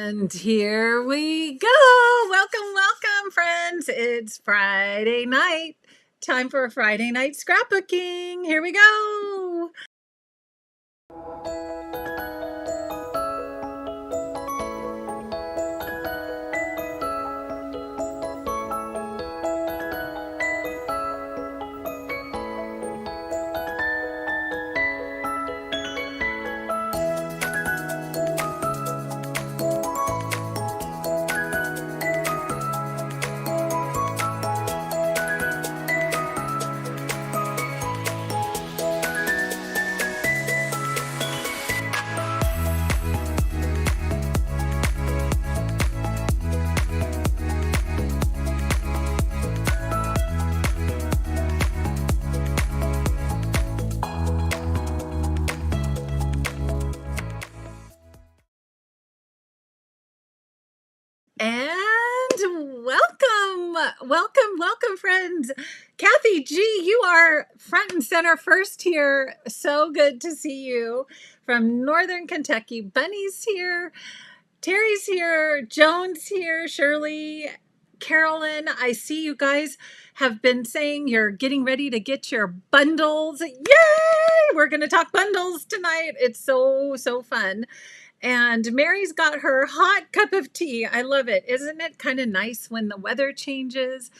And here we go. Welcome, welcome, friends. It's Friday night. Time for a Friday night scrapbooking. Here we go. And welcome, friends. Kathy G, you are front and center first here. So good to see you from Northern Kentucky. Bunny's here, Terry's here, Joan's here, Shirley, Carolyn. I see you guys have been saying you're getting ready to get your bundles. Yay! We're going to talk bundles tonight. It's so fun. And Mary's got her hot cup of tea. I love it. Isn't it kind of nice when the weather changes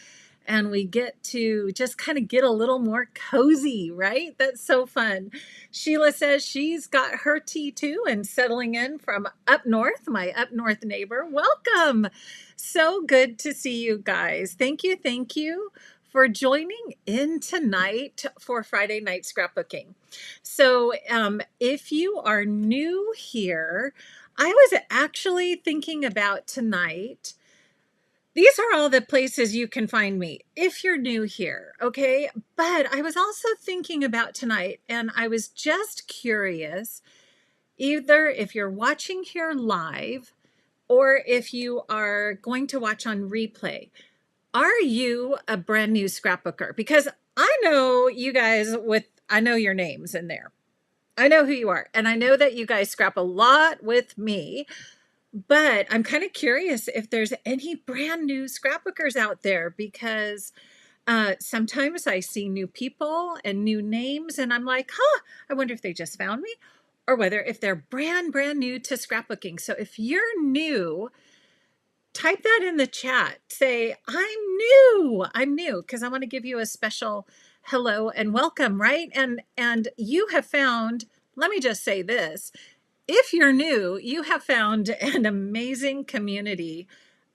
and we get to just kind of get a little more cozy, right? That's so fun. Sheila says she's got her tea too and settling in from up north, my up north neighbor. Welcome. So good to see you guys. Thank you for joining in tonight for Friday night scrapbooking. So if you are new here, I was actually thinking about tonight. These are all the places you can find me if you're new here, okay? But I was also thinking about tonight, and I was just curious, either if you're watching here live or if you are going to watch on replay, are you a brand new scrapbooker? Because I know you guys I know your names in there. I know who you are. And I know that you guys scrap a lot with me, but I'm kind of curious if there's any brand new scrapbookers out there, because sometimes I see new people and new names and I'm like, I wonder if they just found me, or whether if they're brand new to scrapbooking. So if you're new, type that in the chat. Say, I'm new, because I want to give you a special hello and welcome, right? And you have found, let me just say this, if you're new, you have found an amazing community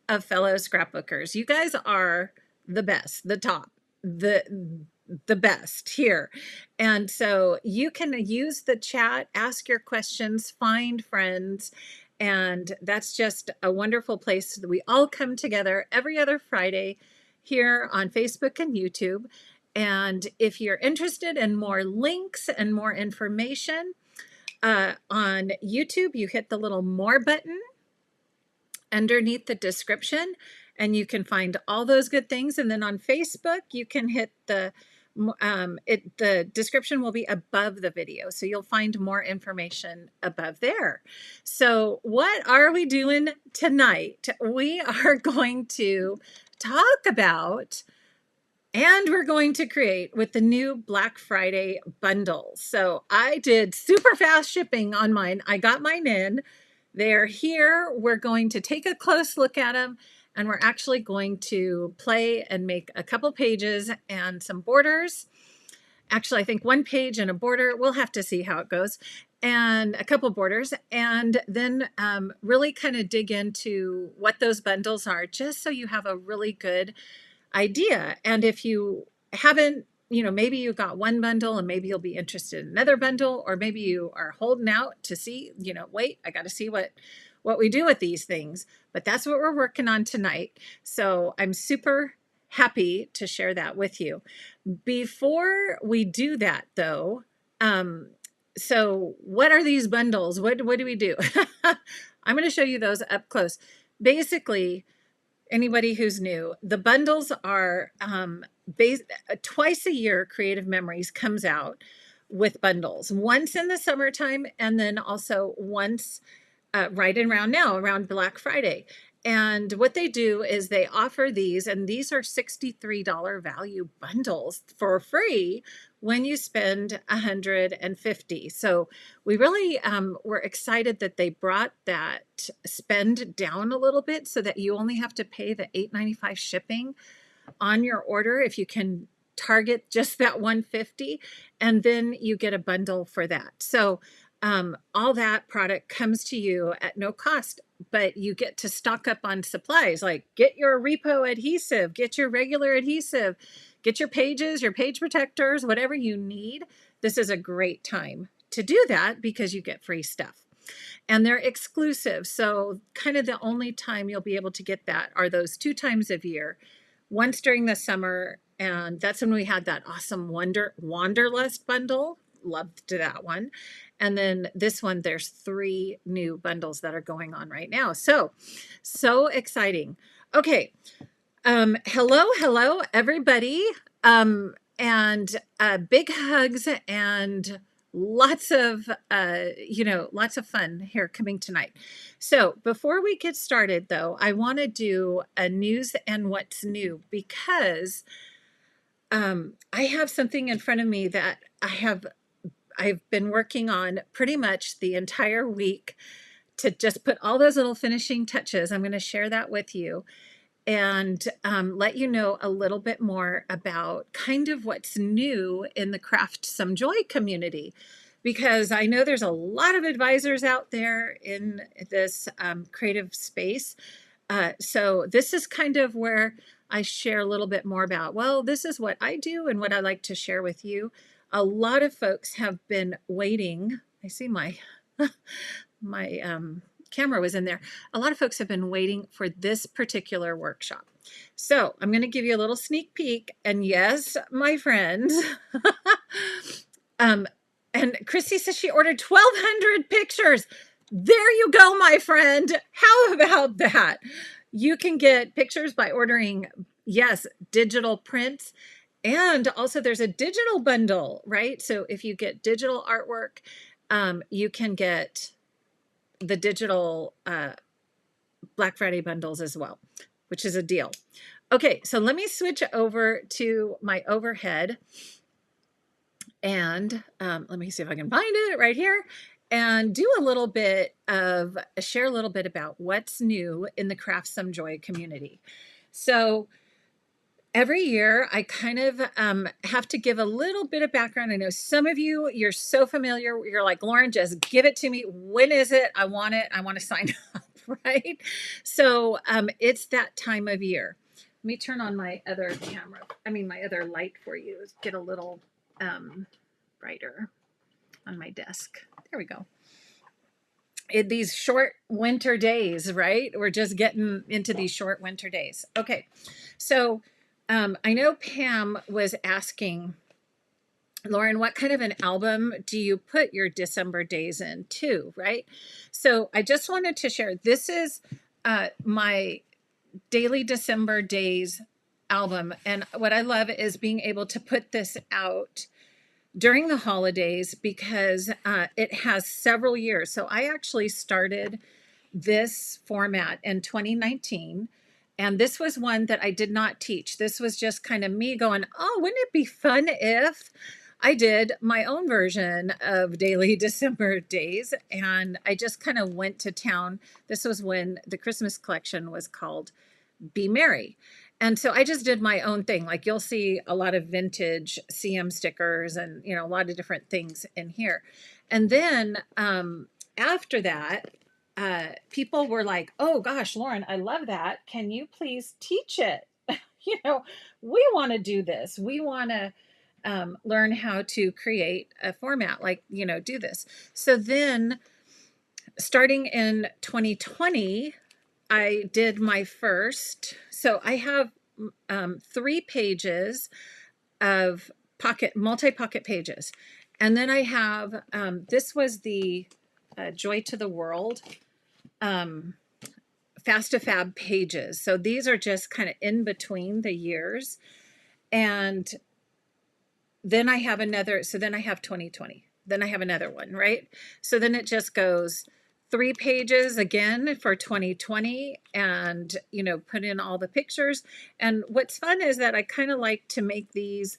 of fellow scrapbookers. You guys are the best, the top, the best here. And so you can use the chat, ask your questions, find friends. And that's just a wonderful place that we all come together every other Friday here on Facebook and YouTube. And if you're interested in more links and more information, on YouTube, you hit the little more button underneath the description and you can find all those good things. And then on Facebook, you can hit the description will be above the video. So you'll find more information above there. So what are we doing tonight? We are going to talk about, and we're going to create with the new Black Friday bundles. So I did super fast shipping on mine. I got mine in. They're here. We're going to take a close look at them, and we're actually going to play and make a couple pages and some borders. Actually, I think one page and a border. We'll have to see how it goes. And a couple borders, and then really kind of dig into what those bundles are, just so you have a really good idea. And if you haven't, maybe you got one bundle and maybe you'll be interested in another bundle, or maybe you are holding out to see, wait, I got to see what we do with these things. But that's what we're working on tonight. So I'm super happy to share that with you. Before we do that though, so what are these bundles? What do we do? I'm going to show you those up close. Basically, anybody who's new, the bundles are twice a year. Creative Memories comes out with bundles, once in the summertime and then also once right around now, around Black Friday. And what they do is they offer these, and these are $63 value bundles for free when you spend $150. So we really were excited that they brought that spend down a little bit so that you only have to pay the $8.95 shipping on your order if you can target just that 150, and then you get a bundle for that. So all that product comes to you at no cost, but you get to stock up on supplies like get your repo adhesive, get your regular adhesive, get your pages, your page protectors, whatever you need. This is a great time to do that because you get free stuff. And they're exclusive. So kind of the only time you'll be able to get that are those 2 times a year. Once during the summer, and that's when we had that awesome Wanderlust bundle. Loved that one. And then this one, there's 3 new bundles that are going on right now. So exciting. Okay. Hello, everybody. And big hugs and lots of fun here coming tonight. So before we get started though, I want to do a news and what's new because I have something in front of me that I've been working on pretty much the entire week to just put all those little finishing touches. I'm going to share that with you and let you know a little bit more about kind of what's new in the Craft Some Joy community, because I know there's a lot of advisors out there in this creative space. So this is kind of where I share a little bit more about, well, this is what I do and what I like to share with you. A lot of folks have been waiting. I see my camera was in there. A lot of folks have been waiting for this particular workshop. So I'm going to give you a little sneak peek. And yes, my friends, and Christy says she ordered 1,200 pictures. There you go, my friend. How about that? You can get pictures by ordering, yes, digital prints. And also there's a digital bundle, right? So if you get digital artwork, you can get the digital Black Friday bundles as well, which is a deal. Okay, so let me switch over to my overhead and let me see if I can find it right here and do a little bit of share a little bit about what's new in the Craft Some Joy community. So every year, I kind of have to give a little bit of background. I know some of you, you're so familiar. You're like, Lauren, just give it to me. When is it? I want it. I want to sign up, right? So it's that time of year. Let me turn on my other camera. My other light for you. Get a little brighter on my desk. There we go. These short winter days, right? We're just getting into these short winter days. Okay, so I know Pam was asking, Lauren, what kind of an album do you put your December days in too, right? So I just wanted to share, this is my Daily December Days album. And what I love is being able to put this out during the holidays because it has several years. So I actually started this format in 2019. And this was one that I did not teach. This was just kind of me going, oh, wouldn't it be fun if I did my own version of Daily December Days? And I just kind of went to town. This was when the Christmas collection was called Be Merry. And so I just did my own thing. Like you'll see a lot of vintage CM stickers and, a lot of different things in here. And then after that, people were like, oh gosh, Lauren, I love that. Can you please teach it? We want to do this. We want to learn how to create a format, like, do this. So then starting in 2020, I did my first, so I have 3 pages of multi-pocket pages. And then I have, this was the Joy to the World Fast to Fab pages. So these are just kind of in between the years. And then I have another, so then I have 2020. Then I have another one, right? So then it just goes 3 pages again for 2020 and, put in all the pictures. And what's fun is that I kind of like to make these,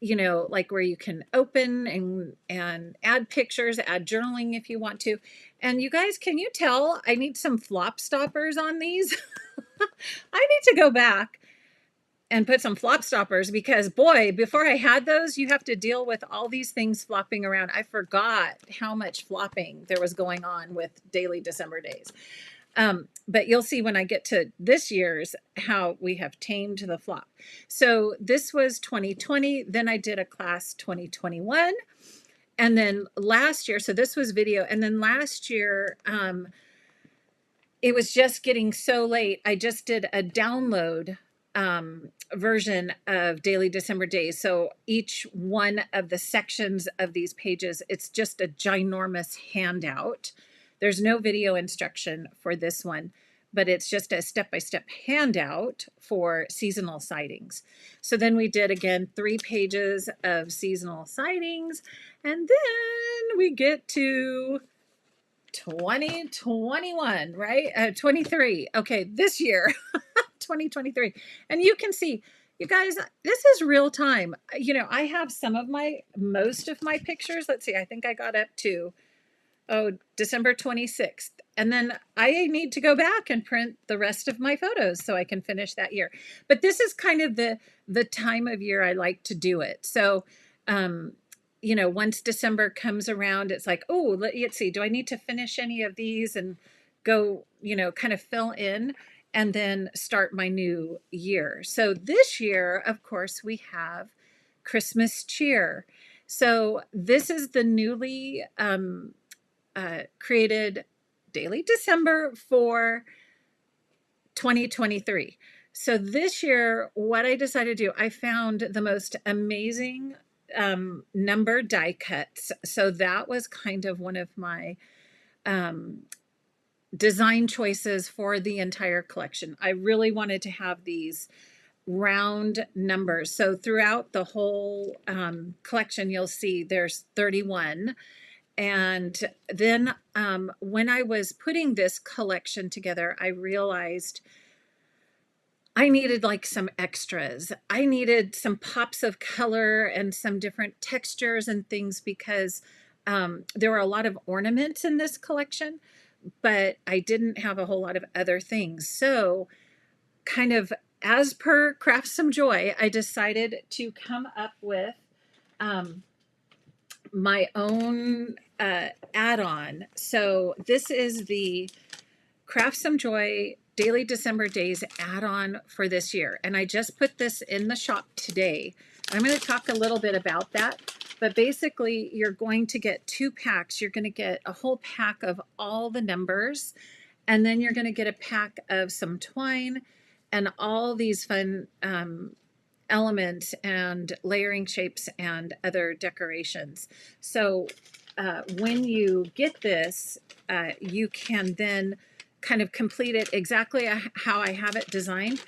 like where you can open and add pictures, add journaling if you want to. And you guys, can you tell I need some flop stoppers on these? I need to go back and put some flop stoppers because boy, before I had those, you have to deal with all these things flopping around. I forgot how much flopping there was going on with daily December days. But you'll see when I get to this year's how we have tamed the flop. So this was 2020. Then I did a class 2021. And then last year, so this was video. And then last year, it was just getting so late. I just did a download version of Daily December Days. So each one of the sections of these pages, it's just a ginormous handout. There's no video instruction for this one, but it's just a step-by-step handout for seasonal sightings. So then we did, again, 3 pages of seasonal sightings, and then we get to 2021, right? 23. Okay, this year, 2023. And you can see, you guys, this is real time. I have most of my pictures. Let's see, I think I got up to, December 26th. And then I need to go back and print the rest of my photos so I can finish that year. But this is kind of the time of year I like to do it. So, once December comes around, it's like, oh, let's see, do I need to finish any of these and go, kind of fill in and then start my new year. So this year, of course, we have Christmas cheer. So this is the newly created Daily December for 2023. So this year, what I decided to do, I found the most amazing number die cuts. So that was kind of one of my design choices for the entire collection. I really wanted to have these round numbers. So throughout the whole collection, you'll see there's 31. And then when I was putting this collection together, I realized I needed like some extras. I needed some pops of color and some different textures and things because there were a lot of ornaments in this collection, but I didn't have a whole lot of other things. So kind of as per Craft Some Joy, I decided to come up with my own add-on. So this is the Craft Some Joy Daily December Days add-on for this year. And I just put this in the shop today. I'm going to talk a little bit about that. But basically, you're going to get 2 packs. You're going to get a whole pack of all the numbers. And then you're going to get a pack of some twine and all these fun elements and layering shapes and other decorations. So when you get this, you can then kind of complete it exactly how I have it designed.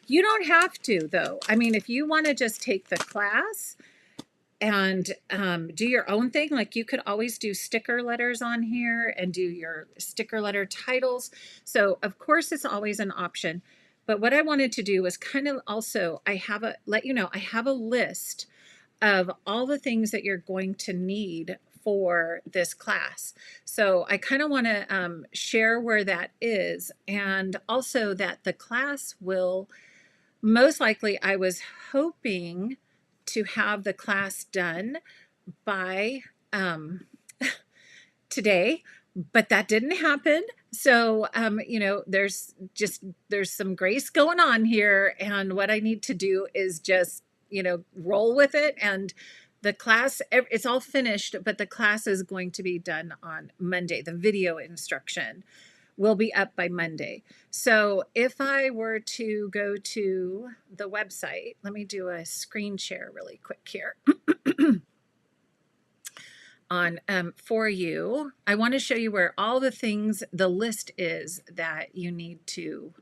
You don't have to, though. I mean, if you want to just take the class and do your own thing, like you could always do sticker letters on here and do your sticker letter titles. So of course it's always an option. But what I wanted to do was kind of also, I have a list of all the things that you're going to need for this class. So I kind of want to share where that is, and also that the class will most likely, I was hoping to have the class done by today, but that didn't happen. So, there's some grace going on here. And what I need to do is just, roll with it. And the class, it's all finished, but the class is going to be done on Monday. The video instruction will be up by Monday. So if I were to go to the website, let me do a screen share really quick here. On for you, I want to show you where all the things, the list is that you need to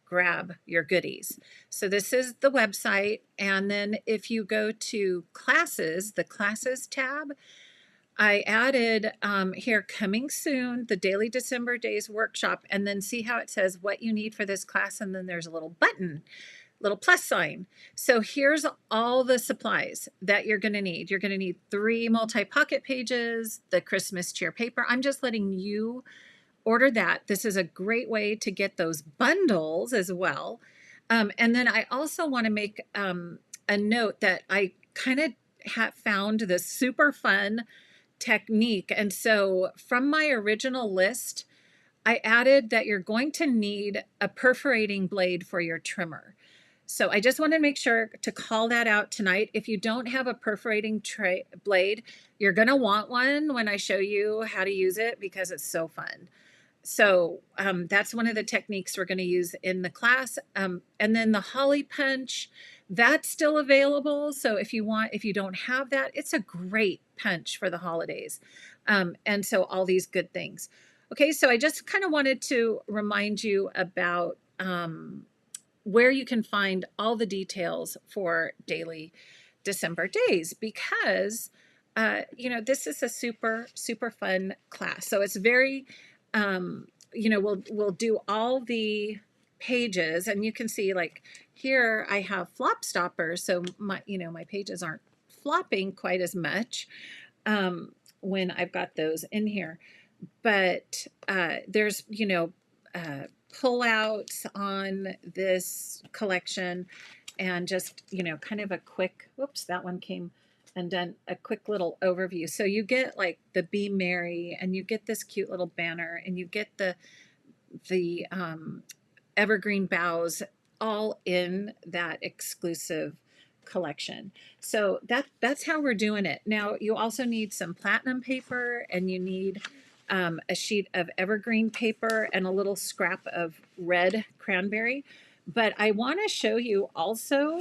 grab your goodies. So this is the website, and then if you go to classes, the classes tab, I added here, coming soon, the Daily December Days workshop, and then see how it says what you need for this class, and then there's a little button, little plus sign. So here's all the supplies that you're going to need. You're going to need 3 multi-pocket pages, the Christmas cheer paper. I'm just letting you order that. This is a great way to get those bundles as well. And then I also want to make a note that I kind of found this super fun technique. And so from my original list, I added that you're going to need a perforating blade for your trimmer. So I just want to make sure to call that out tonight. If you don't have a perforating blade, you're going to want one when I show you how to use it because it's so fun. So that's one of the techniques we're going to use in the class. And then the holly punch, that's still available. So if you don't have that, it's a great punch for the holidays. And so all these good things. Okay, so I just kind of wanted to remind you about where you can find all the details for Daily December Days because, this is a super, super fun class. So it's very, we'll do all the pages and you can see like here I have flop stoppers. So my pages aren't flopping quite as much when I've got those in here. But there's, pullouts on this collection and just, kind of a quick, whoops, that one came and done a quick little overview. So you get like the Be Merry and you get this cute little banner and you get the evergreen boughs all in that exclusive collection. So that's how we're doing it. Now you also need some platinum paper and you need a sheet of evergreen paper and a little scrap of red cranberry. But I want to show you also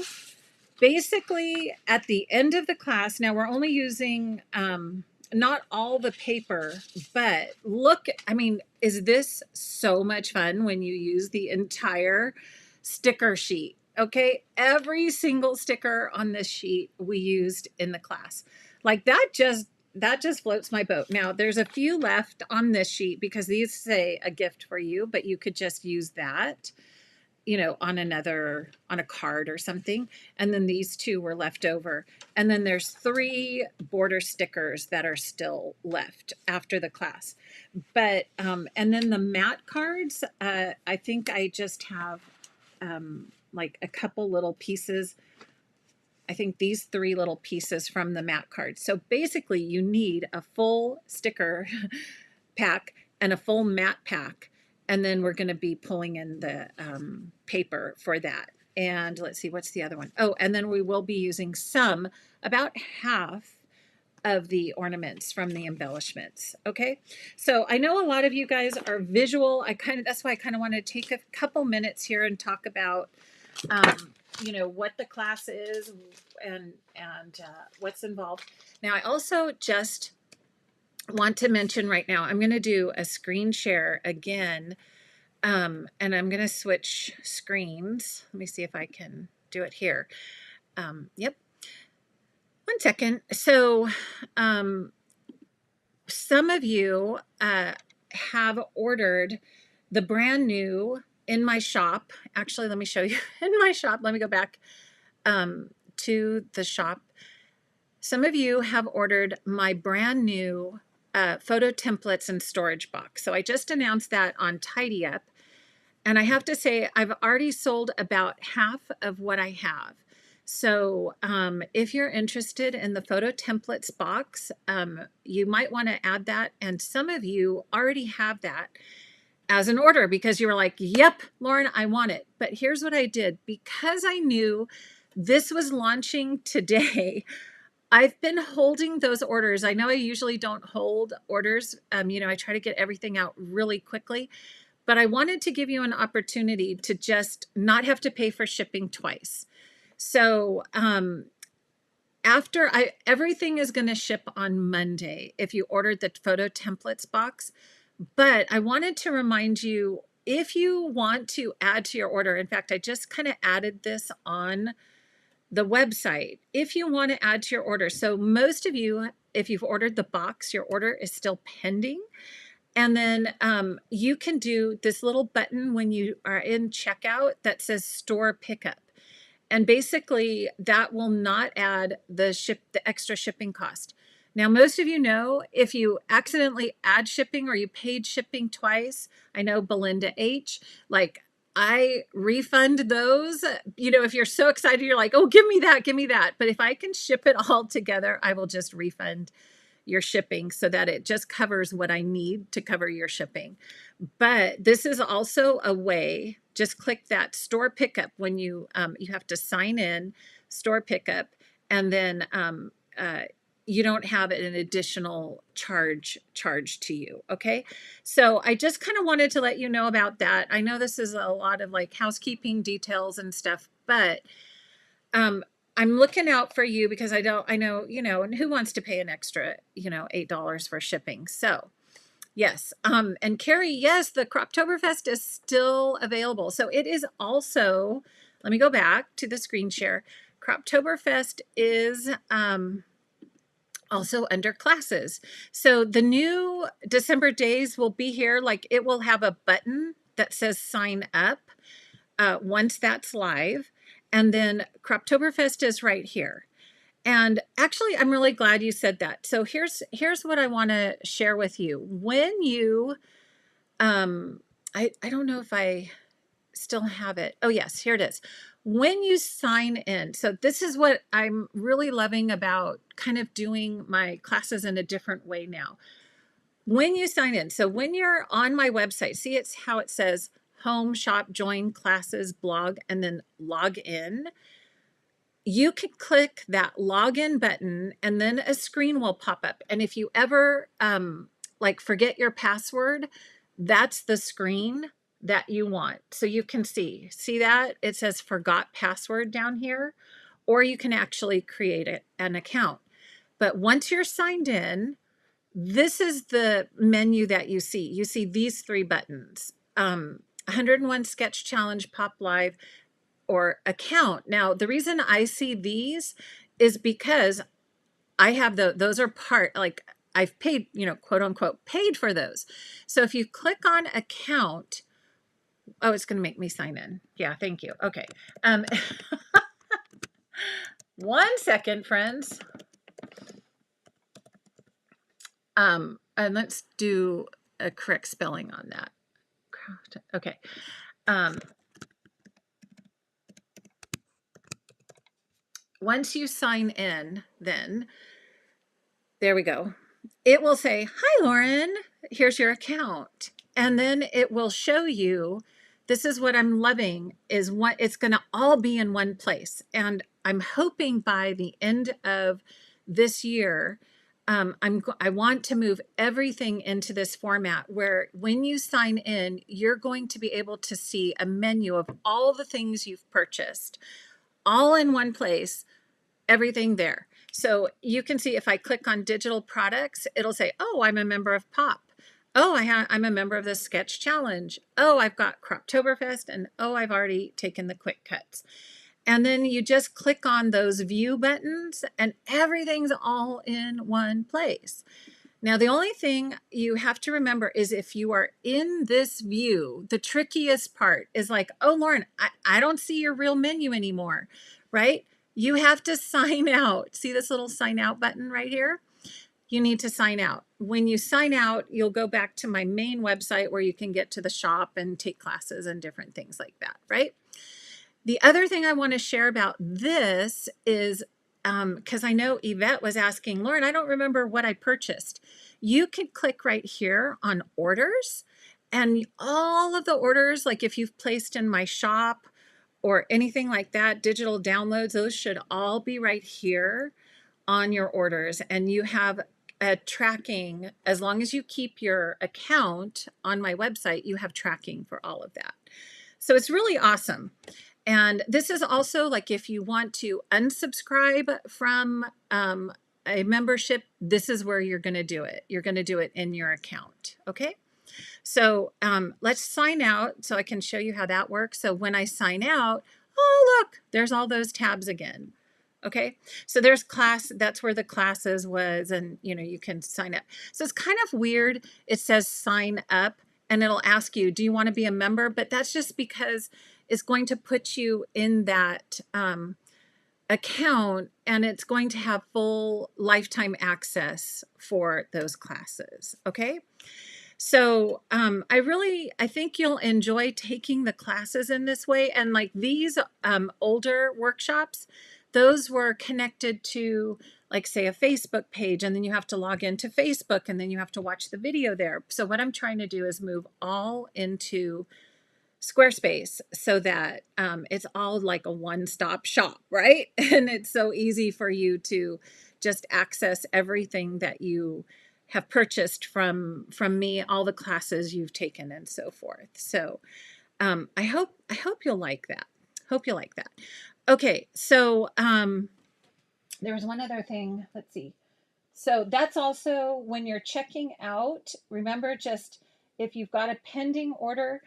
basically at the end of the class, now we're only using not all the paper, but look, is this so much fun when you use the entire sticker sheet? Okay, every single sticker on this sheet we used in the class. Like that just floats my boat. Now there's a few left on this sheet because these say a gift for you, but you could just use that, on a card or something. And then these 2 were left over. And then there's 3 border stickers that are still left after the class. But, and then the mat cards, I think I just have like a couple little pieces. I think these 3 little pieces from the mat card. So basically you need a full sticker pack and a full mat pack. And then we're going to be pulling in the paper for that. And let's see, what's the other one? Oh, and then we will be using about half of the ornaments from the embellishments. Okay. So I know a lot of you guys are visual. That's why I kind of want to take a couple minutes here and talk about, what the class is and what's involved. Now, I also just want to mention right now, I'm going to do a screen share again, and I'm going to switch screens. Let me see if I can do it here. Yep. One second. So some of you have ordered the brand new in my shop. Actually, let me show you in my shop. Let me go back to the shop. Some of you have ordered my brand new photo templates and storage box. So I just announced that on Tidy Up. And I have to say, I've already sold about half of what I have. So if you're interested in the photo templates box, you might want to add that. And some of you already have that as an order because you were like, yep, Lauren, I want it. But here's what I did. Because I knew this was launching today, I've been holding those orders. I know I usually don't hold orders. I try to get everything out really quickly, but I wanted to give you an opportunity to just not have to pay for shipping twice. So everything is going to ship on Monday if you ordered the photo templates box. But I wanted to remind you, if you want to add to your order, in fact, I just kind of added this on the website, if you want to add to your order. So most of you, if you've ordered the box, your order is still pending. And then you can do this little button when you are in checkout that says store pickup. And basically that will not add the extra shipping cost. Now, most of you know, if you accidentally add shipping or you paid shipping twice, I know Belinda H, like I refund those. You know, if you're so excited, you're like, oh, give me that, give me that. But if I can ship it all together, I will just refund your shipping so that it just covers what I need to cover your shipping. But this is also a way, just click that store pickup when you have to sign in, store pickup, and then you don't have an additional charge to you. Okay. So I just kind of wanted to let you know about that. I know this is a lot of like housekeeping details and stuff, but I'm looking out for you because I know, and who wants to pay an extra, $8 for shipping. So yes. And Carrie, yes, the Croptoberfest is still available. So it is also, let me go back to the screen share. Croptoberfest is, also under classes. So the new December days will be here. Like it will have a button that says sign up once that's live. And then Croptoberfest is right here. And actually, I'm really glad you said that. So here's what I want to share with you. When you, I don't know if I still have it. Oh yes, here it is. When you sign in, so this is what I'm really loving about kind of doing my classes in a different way now. When you sign in, so when you're on my website, see it's how it says home, shop, join, classes, blog, and then log in. You can click that login button and then a screen will pop up. And if you ever like forget your password, that's the screen that you want. So you can see that it says forgot password down here, or you can actually create an account. But once you're signed in, this is the menu that you see. You see these three buttons, 101 Sketch Challenge, Pop Live, or account. Now, the reason I see these is because I have those are part, like I've paid, quote unquote, paid for those. So if you click on account, oh, it's going to make me sign in. Yeah, thank you. Okay. 1 second, friends. And let's do a correct spelling on that. Okay. Once you sign in, then there we go. It will say, hi, Lauren, here's your account. And then it will show you, this is what I'm loving, is what it's going to all be in one place. And I'm hoping by the end of this year, I want to move everything into this format where when you sign in, you're going to be able to see a menu of all the things you've purchased, all in one place, everything there. So you can see if I click on digital products, it'll say, oh, I'm a member of POP. Oh, I'm a member of the Sketch Challenge. Oh, I've got Croptoberfest, and oh, I've already taken the quick cuts. And then you just click on those view buttons and everything's all in one place. Now, the only thing you have to remember is if you are in this view, the trickiest part is like, oh, Lauren, I don't see your real menu anymore, right? You have to sign out. See this little sign out button right here? You need to sign out. When you sign out, you'll go back to my main website where you can get to the shop and take classes and different things like that, right? The other thing I want to share about this is, because I know Yvette was asking, Lauren, I don't remember what I purchased. You can click right here on orders, and all of the orders, like if you've placed in my shop or anything like that, digital downloads, those should all be right here on your orders. And you have a tracking, as long as you keep your account on my website, you have tracking for all of that. So it's really awesome. And this is also like if you want to unsubscribe from a membership, this is where you're going to do it. You're going to do it in your account. Okay. So let's sign out so I can show you how that works. So when I sign out, oh, look, there's all those tabs again. Okay. So there's class, that's where the classes was, and you can sign up. So it's kind of weird. It says sign up and it'll ask you, do you want to be a member? But that's just because it's going to put you in that account, and it's going to have full lifetime access for those classes. Okay. So I think you'll enjoy taking the classes in this way. And like these older workshops, those were connected to, like, say, a Facebook page, and then you have to log into Facebook, and then you have to watch the video there. So what I'm trying to do is move all into Squarespace so that it's all like a one-stop shop, right? And it's so easy for you to just access everything that you have purchased from me, all the classes you've taken, and so forth. So I hope you'll like that. Hope you like that. Okay, so there was one other thing. Let's see. So that's also when you're checking out. Remember, just if you've got a pending order.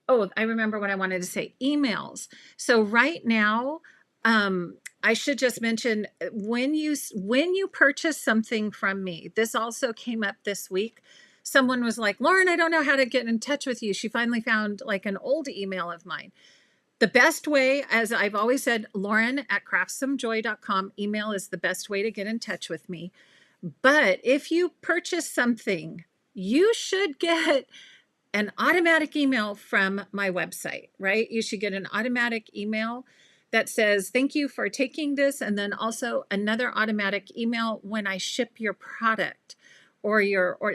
Oh, I remember what I wanted to say. Emails. So right now, I should just mention, when you purchase something from me, this also came up this week. Someone was like, Lauren, I don't know how to get in touch with you. She finally found like an old email of mine. The best way, as I've always said, Lauren@craftssomejoy.com. Email is the best way to get in touch with me. But if you purchase something, you should get an automatic email from my website, right? You should get an automatic email that says, thank you for taking this. And then also another automatic email when I ship your product, or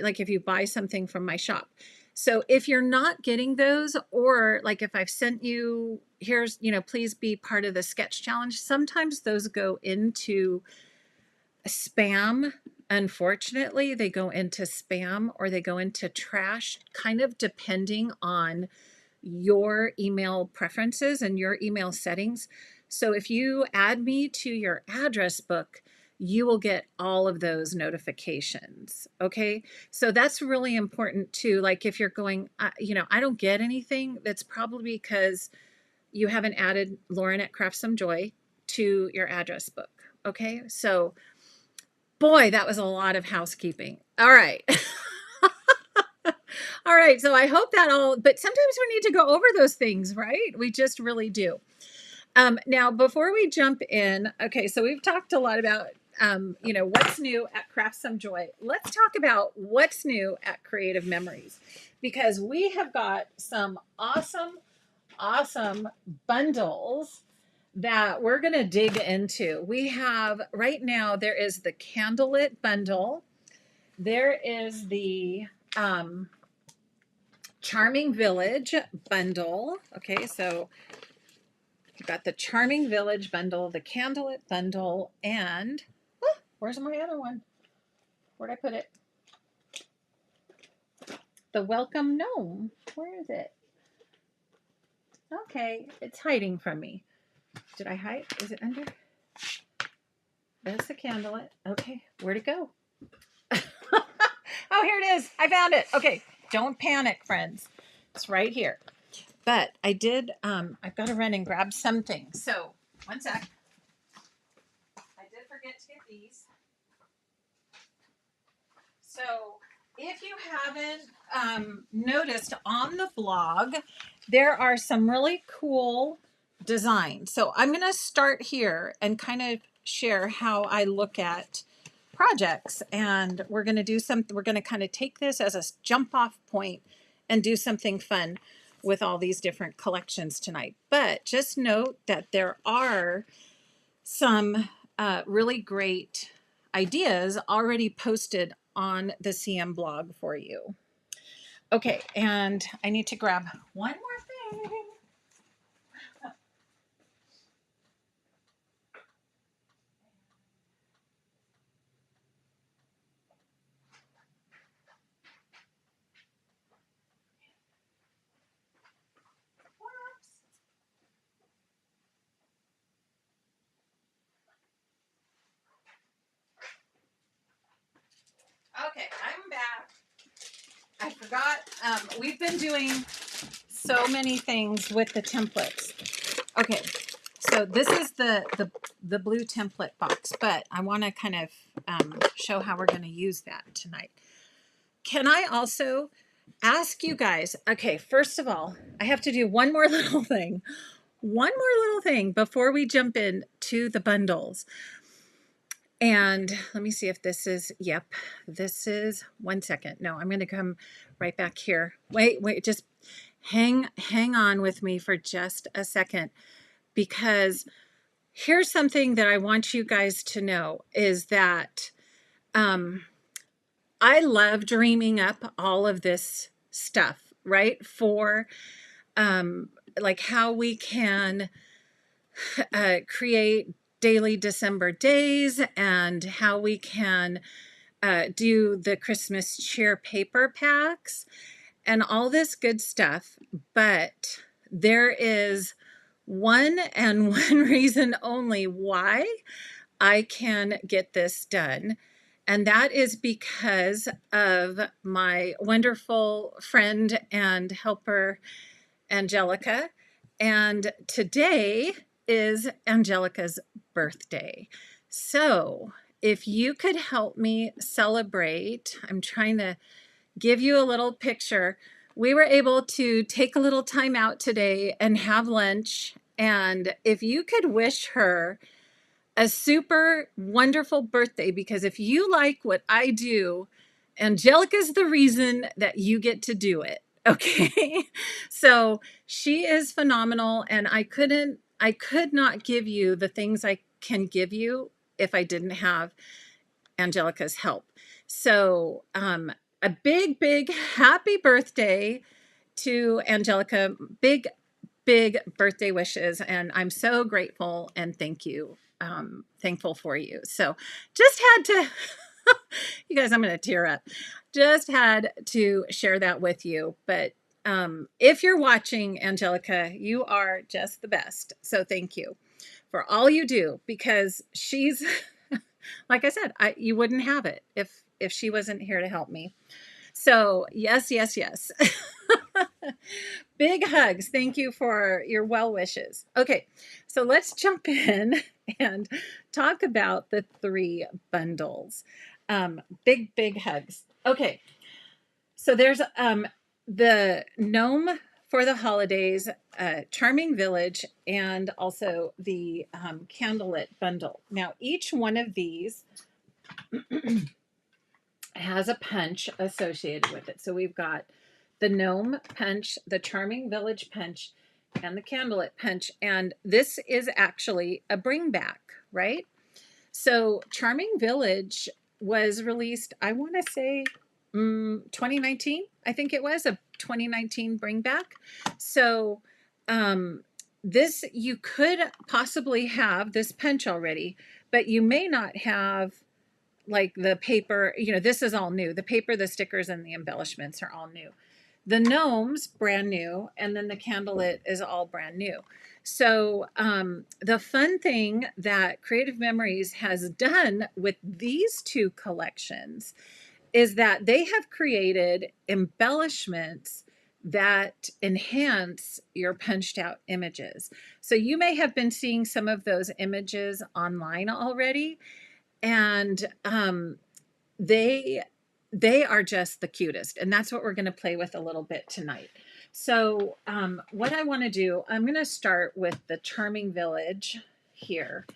like if you buy something from my shop. So if you're not getting those, or like if I've sent you, here's, please be part of the sketch challenge, sometimes those go into spam. Unfortunately, they go into spam, or they go into trash, kind of depending on your email preferences and your email settings. So if you add me to your address book, you will get all of those notifications. Okay. So that's really important too. Like if you're going, I don't get anything, that's probably because you haven't added Lauren@craftssomejoy to your address book. Okay. So boy, that was a lot of housekeeping. All right. All right. So I hope that but sometimes we need to go over those things, right? We just really do. Now, before we jump in, okay, so we've talked a lot about, what's new at Craft Some Joy. Let's talk about what's new at Creative Memories, because we have got some awesome bundles that we're going to dig into. We have right now, there is the Candlelit bundle. There is the Charming Village bundle. Okay, so you've got the Charming Village bundle, the Candlelit bundle, and where's my other one? Where'd I put it? The Welcome Gnome. Where is it? Okay, it's hiding from me. Did I hide? Is it under? There's the Candlelit. Okay, where'd it go? Oh, here it is. I found it. Okay, don't panic, friends. It's right here. But I did, I've got to run and grab something. So, one sec. I did forget to get these. So, if you haven't noticed on the blog, there are some really cool designs. So, I'm going to start here and kind of share how I look at projects, and we're going to do something. We're going to kind of take this as a jump off point and do something fun with all these different collections tonight. But just note that there are some really great ideas already posted on the CM blog for you. Okay, and I need to grab one more thing. Okay, I'm back. I forgot. We've been doing so many things with the templates. Okay, So this is the blue template box, but I want to kind of show how we're going to use that tonight. Can I also ask you guys, okay, first of all, I have to do one more little thing. One more little thing before we jump in to the bundles. And let me see if this is, yep, this is, one second. No, I'm going to come right back here. Wait, just hang on with me for just a second, because here's something that I want you guys to know is that I love dreaming up all of this stuff, right? For like how we can create daily December days and how we can do the Christmas cheer paper packs and all this good stuff. But there is one and one reason only why I can get this done. And that is because of my wonderful friend and helper, Angelica. And today is Angelica's birthday. So if you could help me celebrate, I'm trying to give you a little picture. We were able to take a little time out today and have lunch. And if you could wish her a super wonderful birthday, because if you like what I do, Angelica's the reason that you get to do it. Okay. So she is phenomenal. And I could not give you the things I can give you if I didn't have Angelica's help. So, a big happy birthday to Angelica. Big birthday wishes. And I'm so grateful and thankful for you. So just had to, you guys, I'm going to tear up. Just had to share that with you. But if you're watching, Angelica, you are just the best. So thank you for all you do, because she's, like I said, you wouldn't have it if she wasn't here to help me. So yes. Big hugs. Thank you for your well wishes. Okay, so let's jump in and talk about the 3 bundles. Big hugs. Okay, so there's the Gnome for the Holidays, Charming Village, and also the Candlelit bundle. Now, each one of these has a punch associated with it. So we've got the Gnome punch, the Charming Village punch, and the Candlelit punch. And this is actually a bring back, right? So Charming Village was released, I want to say 2019. I think it was a 2019 bring back. So this, you could possibly have this punch already, but you may not have like the paper, this is all new. The paper, the stickers, and the embellishments are all new. The gnomes, brand new, and then the candlelit is all brand new. So the fun thing that Creative Memories has done with these 2 collections is that they have created embellishments that enhance your punched out images. So you may have been seeing some of those images online already, and they are just the cutest, and that's what we're going to play with a little bit tonight. So what I want to do, I'm going to start with the Charming Village here,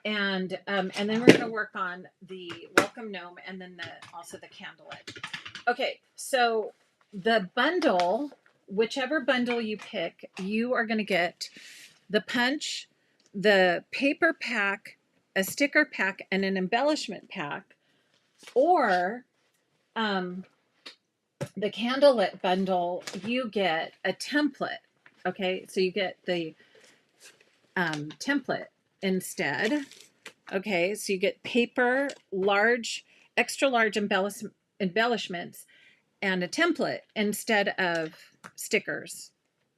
and then we're going to work on the Welcome Gnome, and then also the Candlelit. Okay, so the bundle, whichever bundle you pick, you are going to get the punch, the paper pack, a sticker pack, and an embellishment pack, or the Candlelit bundle, you get a template. Okay, so you get the template instead. Okay, so you get paper, extra large embellishments, and a template instead of stickers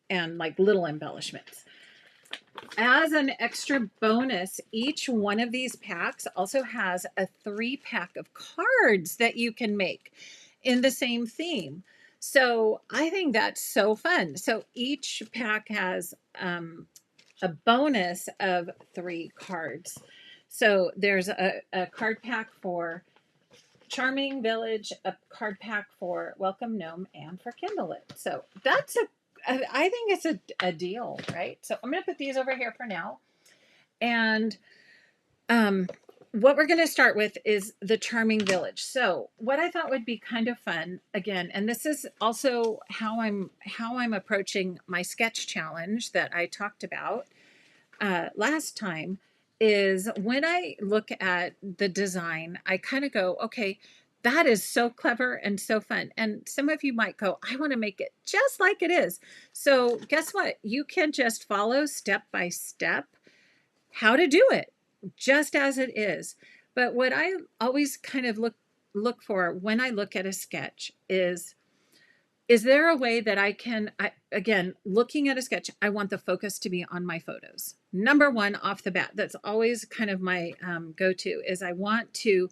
and like little embellishments. As an extra bonus, each one of these packs also has a 3-pack of cards that you can make in the same theme. So I think that's so fun. So each pack has a bonus of 3 cards. So there's a card pack for Charming Village, a card pack for Welcome Gnome, and for Kindle It. So that's I think it's a deal, right? So I'm going to put these over here for now. And what we're going to start with is the Charming Village. So what I thought would be kind of fun, again, and this is also how I'm approaching my sketch challenge that I talked about last time, is when I look at the design, I kind of go, okay, that is so clever and so fun. And some of you might go, I want to make it just like it is. So guess what? You can just follow step by step how to do it just as it is. But what I always kind of look for when I look at a sketch is there a way that I can, again, looking at a sketch, I want the focus to be on my photos. Number one, off the bat, that's always kind of my go-to, is I want to,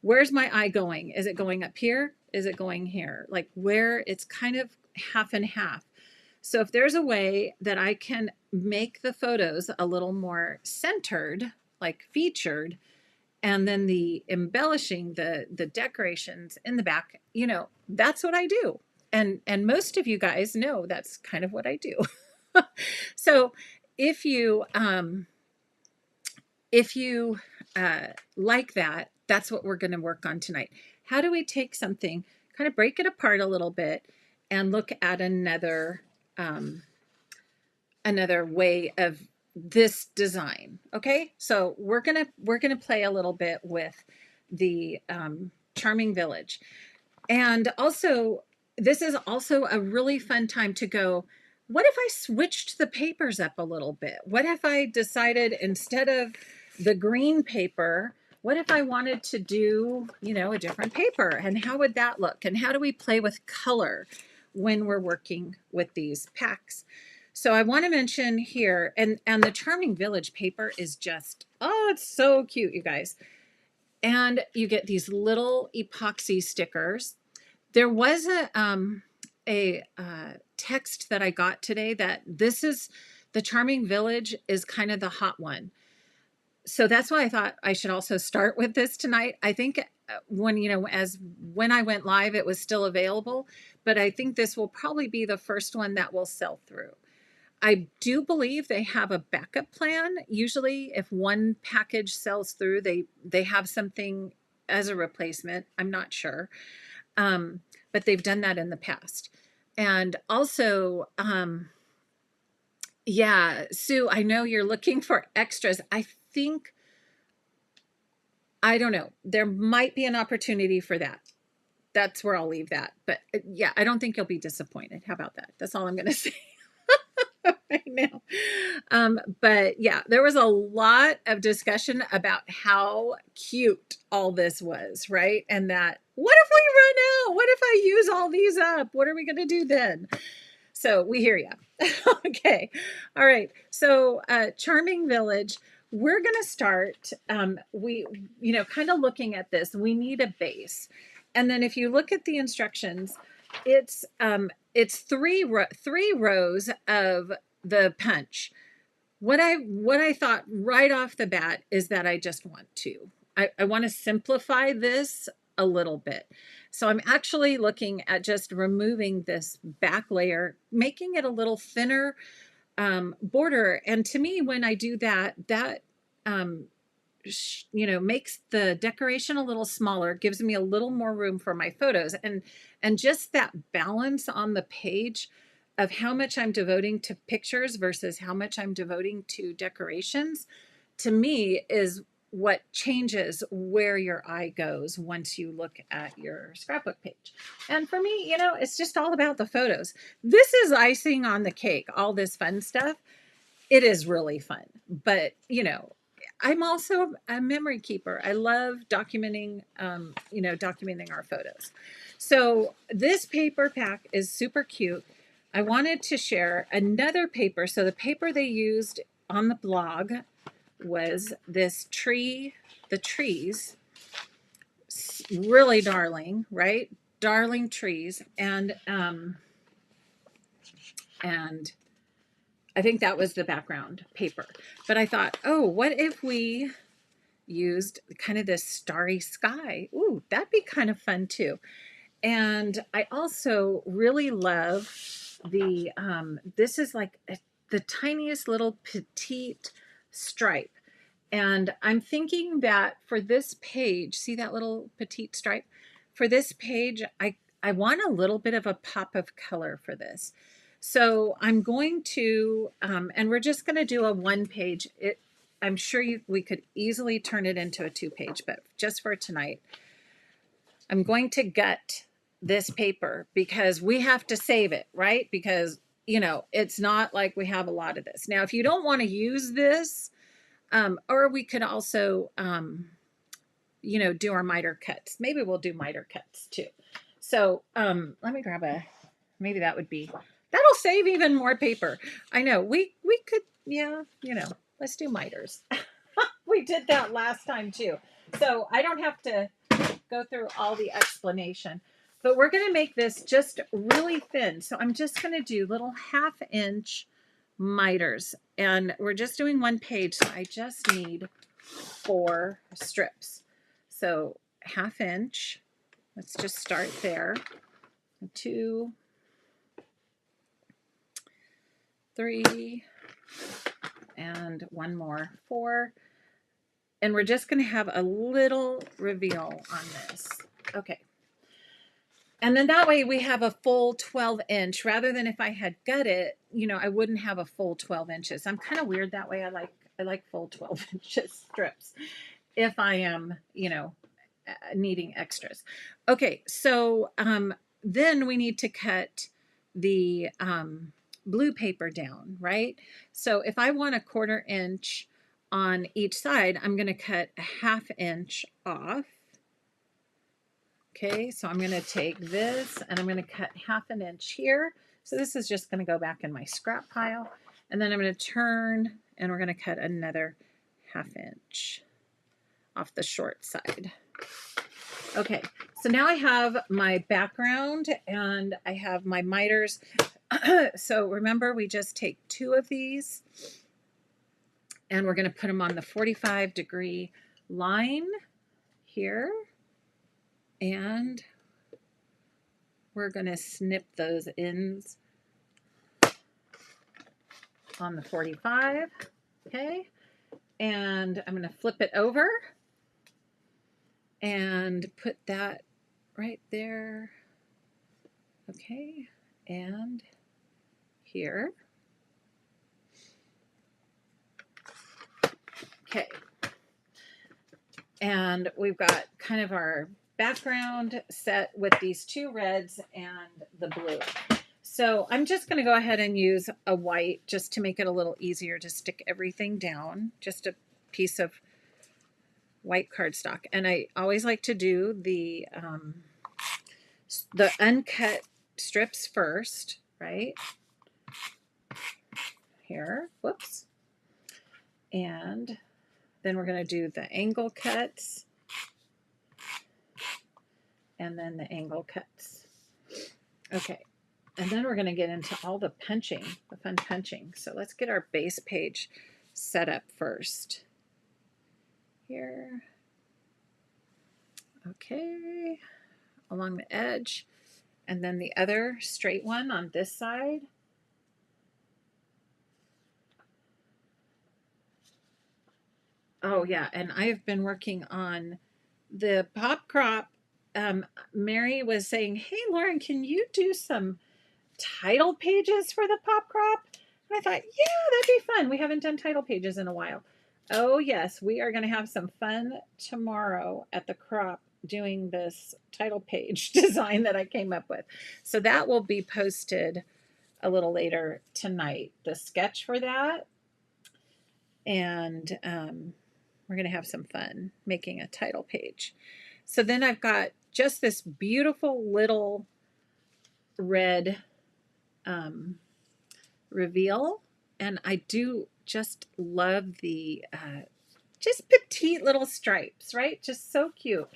where's my eye going? Is it going up here? Is it going here? Like where it's kind of half and half. So if there's a way that I can make the photos a little more centered, like featured, and then the embellishing, the decorations in the back, you know, that's what I do. And most of you guys know that's kind of what I do. So if you like that, that's what we're going to work on tonight. How do we take something, kind of break it apart a little bit, and look at another way of this design? Okay, so we're gonna play a little bit with the Charming Village, and also this is also a really fun time to go, what if I switched the papers up a little bit? What if I decided instead of the green paper, what if I wanted to do, you know, a different paper? And how would that look? And how do we play with color when we're working with these packs? So I want to mention here, and the Charming Village paper is just, oh, it's so cute, you guys. And you get these little epoxy stickers. There was a text that I got today that this is, the Charming Village is kind of the hot one. So that's why I thought I should also start with this tonight. I think when I went live, it was still available, but I think this will probably be the first one that will sell through. I do believe they have a backup plan. Usually if one package sells through, they have something as a replacement. I'm not sure. But they've done that in the past. And also, yeah, Sue, I know you're looking for extras. I think, I don't know, there might be an opportunity for that. That's where I'll leave that. But yeah, I don't think you'll be disappointed. How about that? That's all I'm going to say right now. But yeah, there was a lot of discussion about how cute all this was, right? And that, what if we run out? What if I use all these up? What are we going to do then? So we hear you. Okay. All right. So Charming Village, we're going to start, we, you know, kind of looking at this, we need a base. And then if you look at the instructions, it's three rows of the punch. What I thought right off the bat is that I just want to. I want to simplify this a little bit. So I'm actually looking at just removing this back layer, making it a little thinner border. And to me, when I do that, you know, makes the decoration a little smaller, gives me a little more room for my photos, and just that balance on the page of how much I'm devoting to pictures versus how much I'm devoting to decorations, to me is what changes where your eye goes once you look at your scrapbook page. And for me, you know, it's just all about the photos. This is icing on the cake, all this fun stuff. It is really fun, but you know, I'm also a memory keeper. I love documenting, you know, documenting our photos. So this paper pack is super cute. I wanted to share another paper. So the paper they used on the blog was this tree, the trees, really darling, right? Darling trees. And I think that was the background paper. But I thought, oh, what if we used kind of this starry sky? Ooh, that'd be kind of fun too. And I also really love the, this is like the tiniest little petite stripe. And I'm thinking that for this page, see that little petite stripe? For this page, I want a little bit of a pop of color for this. So I'm going to, and we're just going to do a 1-page. I'm sure we could easily turn it into a 2-page, but just for tonight, I'm going to gut this paper because we have to save it, right? Because, you know, it's not like we have a lot of this. Now, if you don't want to use this, or we could also, you know, do our miter cuts. Maybe we'll do miter cuts too. So let me grab maybe that'll save even more paper. I know we could, yeah, you know, let's do miters. We did that last time too. So I don't have to go through all the explanation, but we're going to make this just really thin. So I'm just going to do little 1/2-inch miters, and we're just doing 1 page. So I just need 4 strips. So 1/2 inch, let's just start there. 2, 3, and 1 more, 4. And we're just going to have a little reveal on this. Okay. And then that way we have a full 12-inch rather than if I had gut it, you know, I wouldn't have a full 12 inches. I'm kind of weird that way. I like full 12 inches strips if I am, you know, needing extras. Okay. So, then we need to cut the, blue paper down, right? So if I want a 1/4 inch on each side, I'm going to cut a 1/2 inch off. Okay, so I'm going to take this and I'm going to cut 1/2 inch here. So this is just going to go back in my scrap pile. And then I'm going to turn and we're going to cut another 1/2 inch off the short side. Okay, so now I have my background and I have my miters. So remember, we just take 2 of these and we're going to put them on the 45-degree line here. And we're going to snip those ends on the 45. Okay. And I'm going to flip it over and put that right there. Okay. And here. Okay. And we've got kind of our background set with these 2 reds and the blue. So I'm just going to go ahead and use a white just to make it a little easier to stick everything down. Just a piece of white cardstock. And I always like to do the uncut strips first, right? Here, whoops. And then we're going to do the angle cuts. And then the angle cuts. Okay. And then we're going to get into all the punching, the fun punching. So let's get our base page set up first. Here. Okay. Along the edge. And then the other straight one on this side. Oh yeah, and I have been working on the pop crop. Mary was saying, hey Lauren, can you do some title pages for the pop crop? And I thought, yeah, that'd be fun. We haven't done title pages in a while. Oh yes, we are going to have some fun tomorrow at the crop doing this title page design that I came up with. So that will be posted a little later tonight, the sketch for that. And we're going to have some fun making a title page. So then I've got just this beautiful little red reveal. And I do just love the just petite little stripes, right? Just so cute.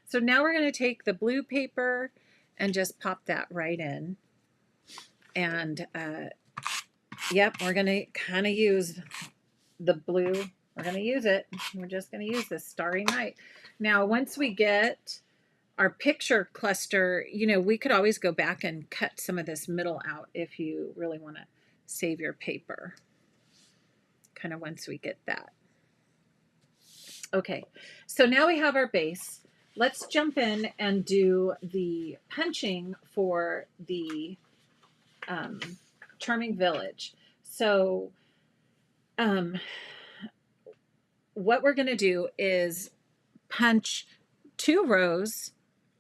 So now we're going to take the blue paper and just pop that right in. And Yep, we're going to kind of use the blue. We're going to use it. We're just going to use this Starry Night. Now, once we get our picture cluster, you know, we could always go back and cut some of this middle out if you really want to save your paper. Kind of once we get that. Okay, so now we have our base. Let's jump in and do the punching for the Charming Village. So what we're going to do is punch 2 rows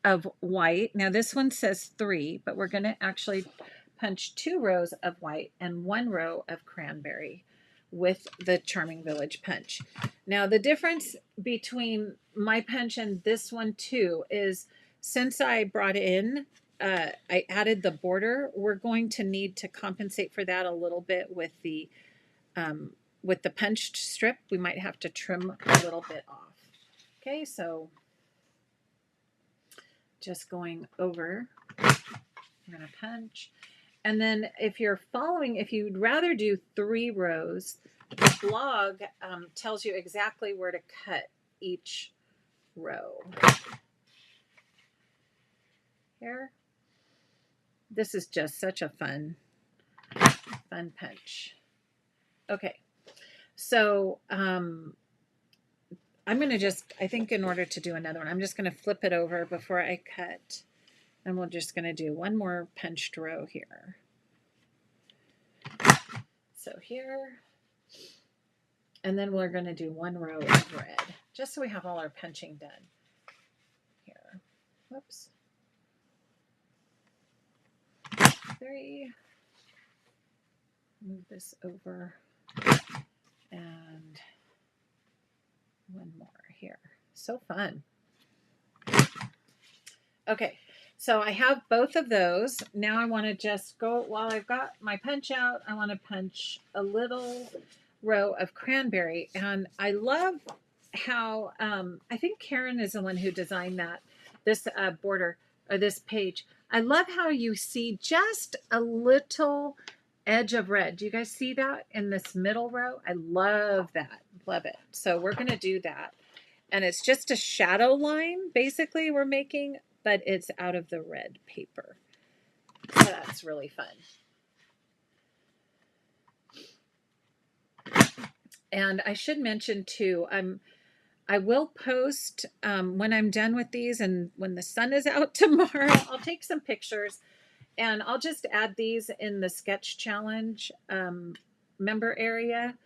of white. Now this one says 3, but we're going to actually punch 2 rows of white and 1 row of cranberry with the Charming Village punch. Now the difference between my punch and this one too is, since I brought in, I added the border, we're going to need to compensate for that a little bit with the punched strip. We might have to trim a little bit off. Okay, so just going over, I'm going to punch. And then if you're following, if you'd rather do 3 rows, the blog tells you exactly where to cut each row. Here. This is just such a fun punch. Okay, so I'm going to just, I think in order to do another one, I'm just going to flip it over before I cut. And we're just going to do one more punched row here. So here, and then we're going to do 1 row of red, just so we have all our punching done. Here, whoops. 3. Move this over, and 1 more here. So fun. Okay, so I have both of those. Now I want to just go, while I've got my punch out, I want to punch a little row of cranberry. And I love how, I think Karen is the one who designed this border, or this page. I love how you see just a little edge of red. Do you guys see that in this middle row? I love that. Love it. So we're going to do that. And it's just a shadow line, basically, we're making, but it's out of the red paper. So that's really fun. And I should mention too, I will post when I'm done with these, and when the sun is out tomorrow, I'll take some pictures and I'll just add these in the sketch challenge member area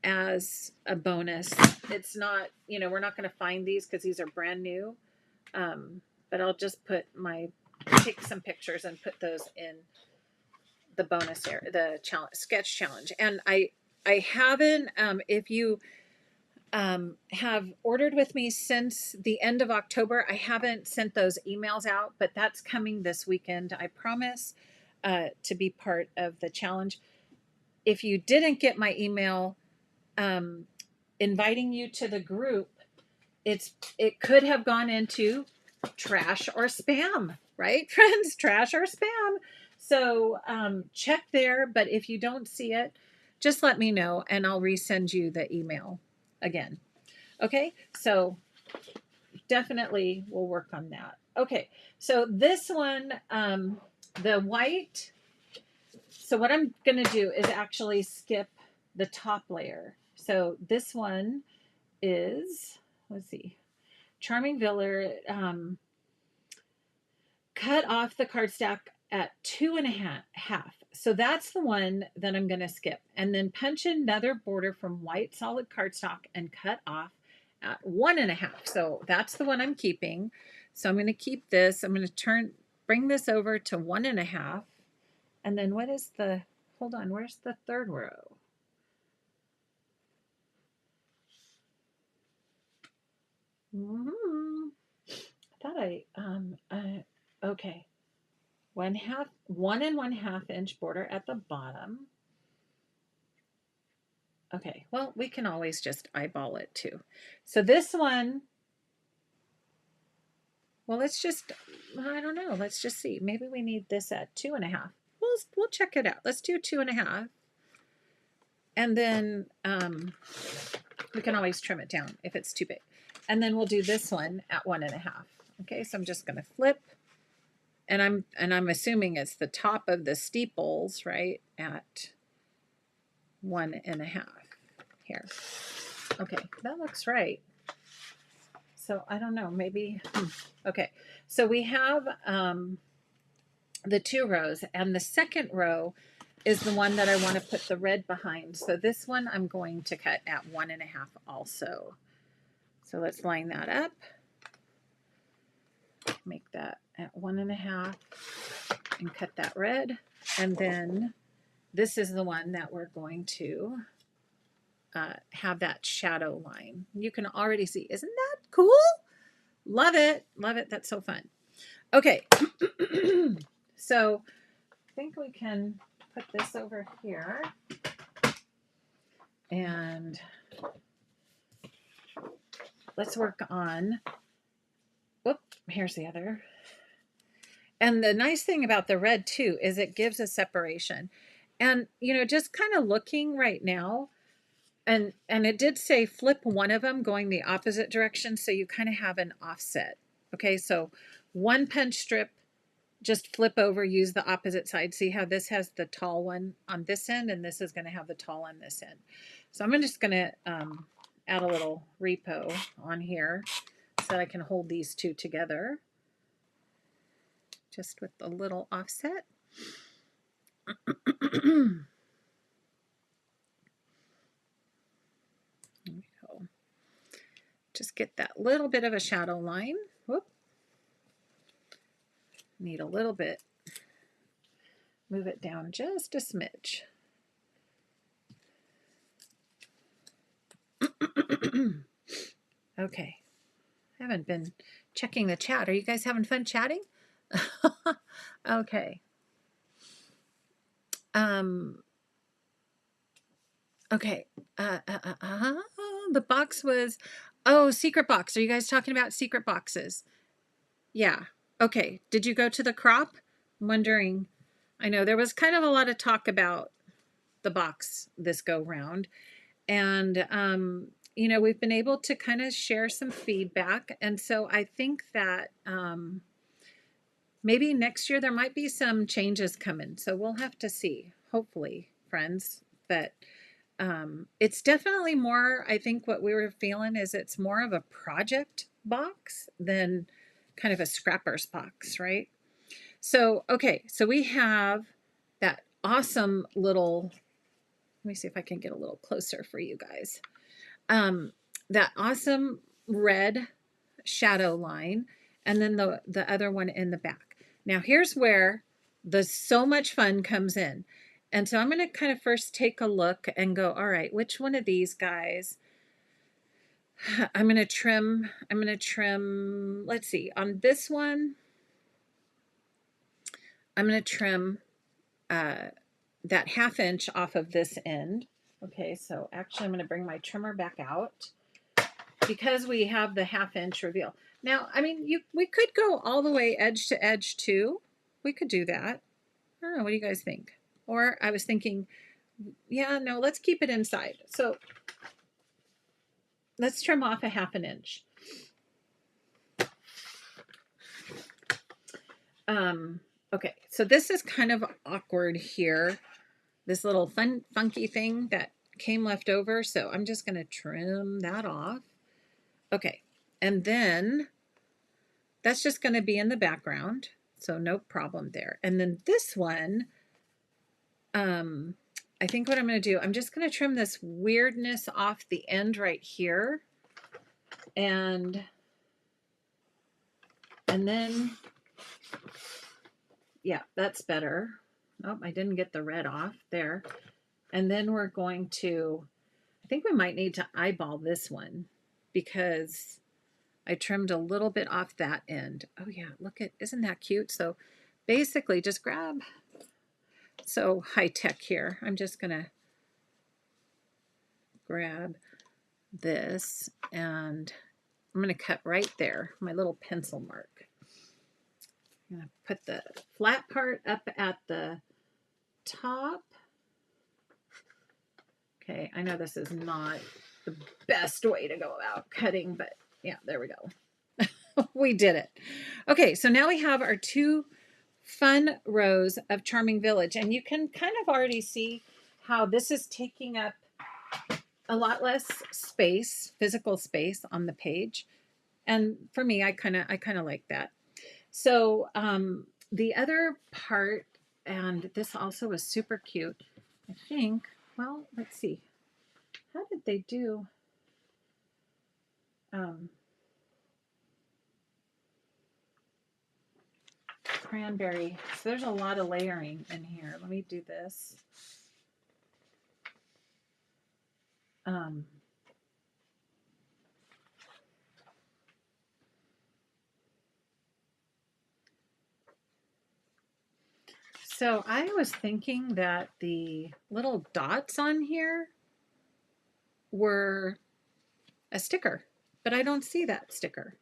as a bonus. It's not, you know, we're not going to find these because these are brand new, but I'll just take some pictures and put those in the bonus area, the sketch challenge. And I haven't, if you have ordered with me since the end of October, I haven't sent those emails out, but that's coming this weekend. I promise to be part of the challenge. If you didn't get my email inviting you to the group, it could have gone into trash or spam, right, friends? Trash or spam. So check there, but if you don't see it, just let me know and I'll resend you the email again. Okay, so definitely we'll work on that. Okay, so this one, the white, so what I'm going to do is actually skip the top layer. So this one is, let's see, Charming Village, cut off the cardstock at 2.5. So that's the one that I'm going to skip. And then punch another border from white solid cardstock and cut off at 1.5. So that's the one I'm keeping. So I'm going to keep this. I'm going to bring this over to 1.5. And then what is hold on, where's the 3rd row? I thought okay. 1 1.5 inch border at the bottom. Okay, well, we can always just eyeball it too. So this one, well, let's just, I don't know, let's just see. Maybe we need this at 2.5. We'll check it out. Let's do 2.5. And then we can always trim it down if it's too big. And then we'll do this one at 1.5. Okay, so I'm just going to flip, and I'm assuming it's the top of the steeples, right, at 1.5 here. Okay, that looks right. So I don't know, maybe. Okay, so we have the 2 rows, and the second row is the one that I want to put the red behind. So this one I'm going to cut at 1.5 also. So let's line that up. Make that at 1.5 and cut that red. And then this is the one that we're going to have that shadow line. You can already see, isn't that cool? Love it. Love it. That's so fun. Okay. So I think we can put this over here. And let's work on, whoop, here's the other. And the nice thing about the red too is it gives a separation. And, you know, just kind of looking right now, and it did say flip one of them going the opposite direction, so you kind of have an offset. Okay, so one punch strip, just flip over, use the opposite side. See how this has the tall one on this end, and this is going to have the tall on this end. So I'm just going to add a little repo on here so that I can hold these two together, just with a little offset. There we go. Just get that little bit of a shadow line. Whoop. Need a little bit. Move it down just a smidge. Okay. I haven't been checking the chat. Are you guys having fun chatting? Okay. Okay. The box was, oh, secret box. Are you guys talking about secret boxes? Yeah. Okay. Did you go to the crop? I'm wondering. I know there was kind of a lot of talk about the box this go round. And, you know, we've been able to kind of share some feedback. And so I think that maybe next year there might be some changes coming. So we'll have to see, hopefully, friends. But it's definitely more, I think what we were feeling is it's more of a project box than kind of a scrapper's box, right? So, okay, so we have that awesome little, let me see if I can get a little closer for you guys. That awesome red shadow line, and then the other one in the back. Now here's where the so much fun comes in. And so I'm going to kind of first take a look and go, all right, which one of these guys I'm going to trim, let's see, on this one, I'm going to trim that 1/2 inch off of this end. Okay, so actually I'm going to bring my trimmer back out because we have the 1/2 inch reveal. Now, I mean, we could go all the way edge to edge too. We could do that. I don't know, what do you guys think? Or I was thinking, yeah, no, let's keep it inside. So let's trim off a 1/2 inch. Okay, so this is kind of awkward here. This little funky thing that came left over. So I'm just going to trim that off. Okay, and then that's just going to be in the background. So no problem there. And then this one, I think what I'm going to do, I'm just going to trim this weirdness off the end right here. And then, yeah, that's better. Nope, I didn't get the red off there. And then we're going to, I think we might need to eyeball this one because I trimmed a little bit off that end. Oh yeah, look at, isn't that cute? So basically just grab, so high tech here. I'm just gonna grab this and I'm gonna cut right there, my little pencil mark. I'm gonna put the flat part up at the top. Okay, I know this is not the best way to go about cutting, but yeah, there we go. We did it. Okay, so now we have our 2 fun rows of Charming Village, and you can kind of already see how this is taking up a lot less space, physical space on the page. And for me, I kind of like that. So the other part, and this also was super cute, I think. Well, let's see. How did they do? Cranberry. So there's a lot of layering in here. Let me do this. Um, so I was thinking that the little dots on here were a sticker, but I don't see that sticker.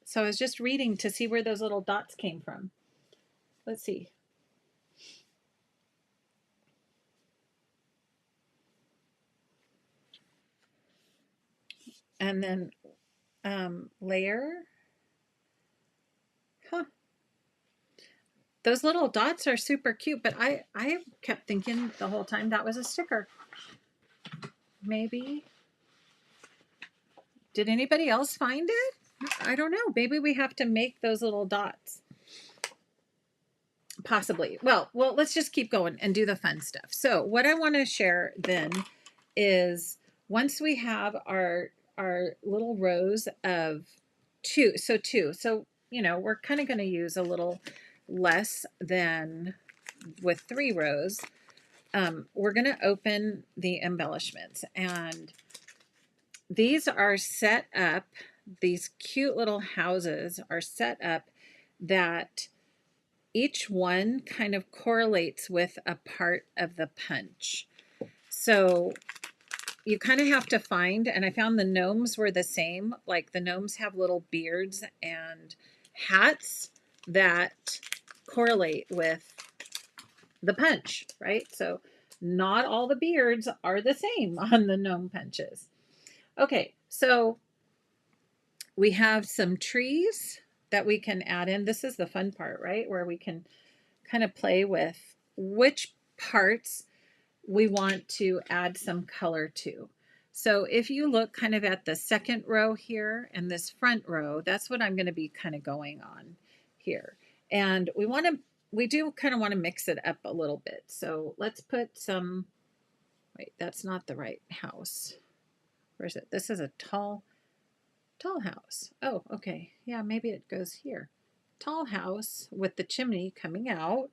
So I was just reading to see where those little dots came from. Let's see. And then layer. Huh. Those little dots are super cute, but I kept thinking the whole time that was a sticker. Maybe. Did anybody else find it? I don't know. Maybe we have to make those little dots. Possibly. Well, let's just keep going and do the fun stuff. So what I want to share then is once we have our little rows of 2, so 2. So, you know, we're kind of going to use a little less than with 3 rows. We're going to open the embellishments, and these are set up, these cute little houses are set up that each one kind of correlates with a part of the punch. So you kind of have to find, and I found the gnomes were the same. Like the gnomes have little beards and hats that correlate with the punch, right? So not all the beards are the same on the gnome punches. Okay, so we have some trees that we can add in. This is the fun part, right? Where we can kind of play with which parts we want to add some color to. So if you look kind of at the second row here and this front row, that's what I'm going to be kind of going on here. And we do kind of want to mix it up a little bit. So let's put some, wait, that's not the right house. Where is it? This is a tall house. Oh, okay. Yeah, maybe it goes here. Tall house with the chimney coming out.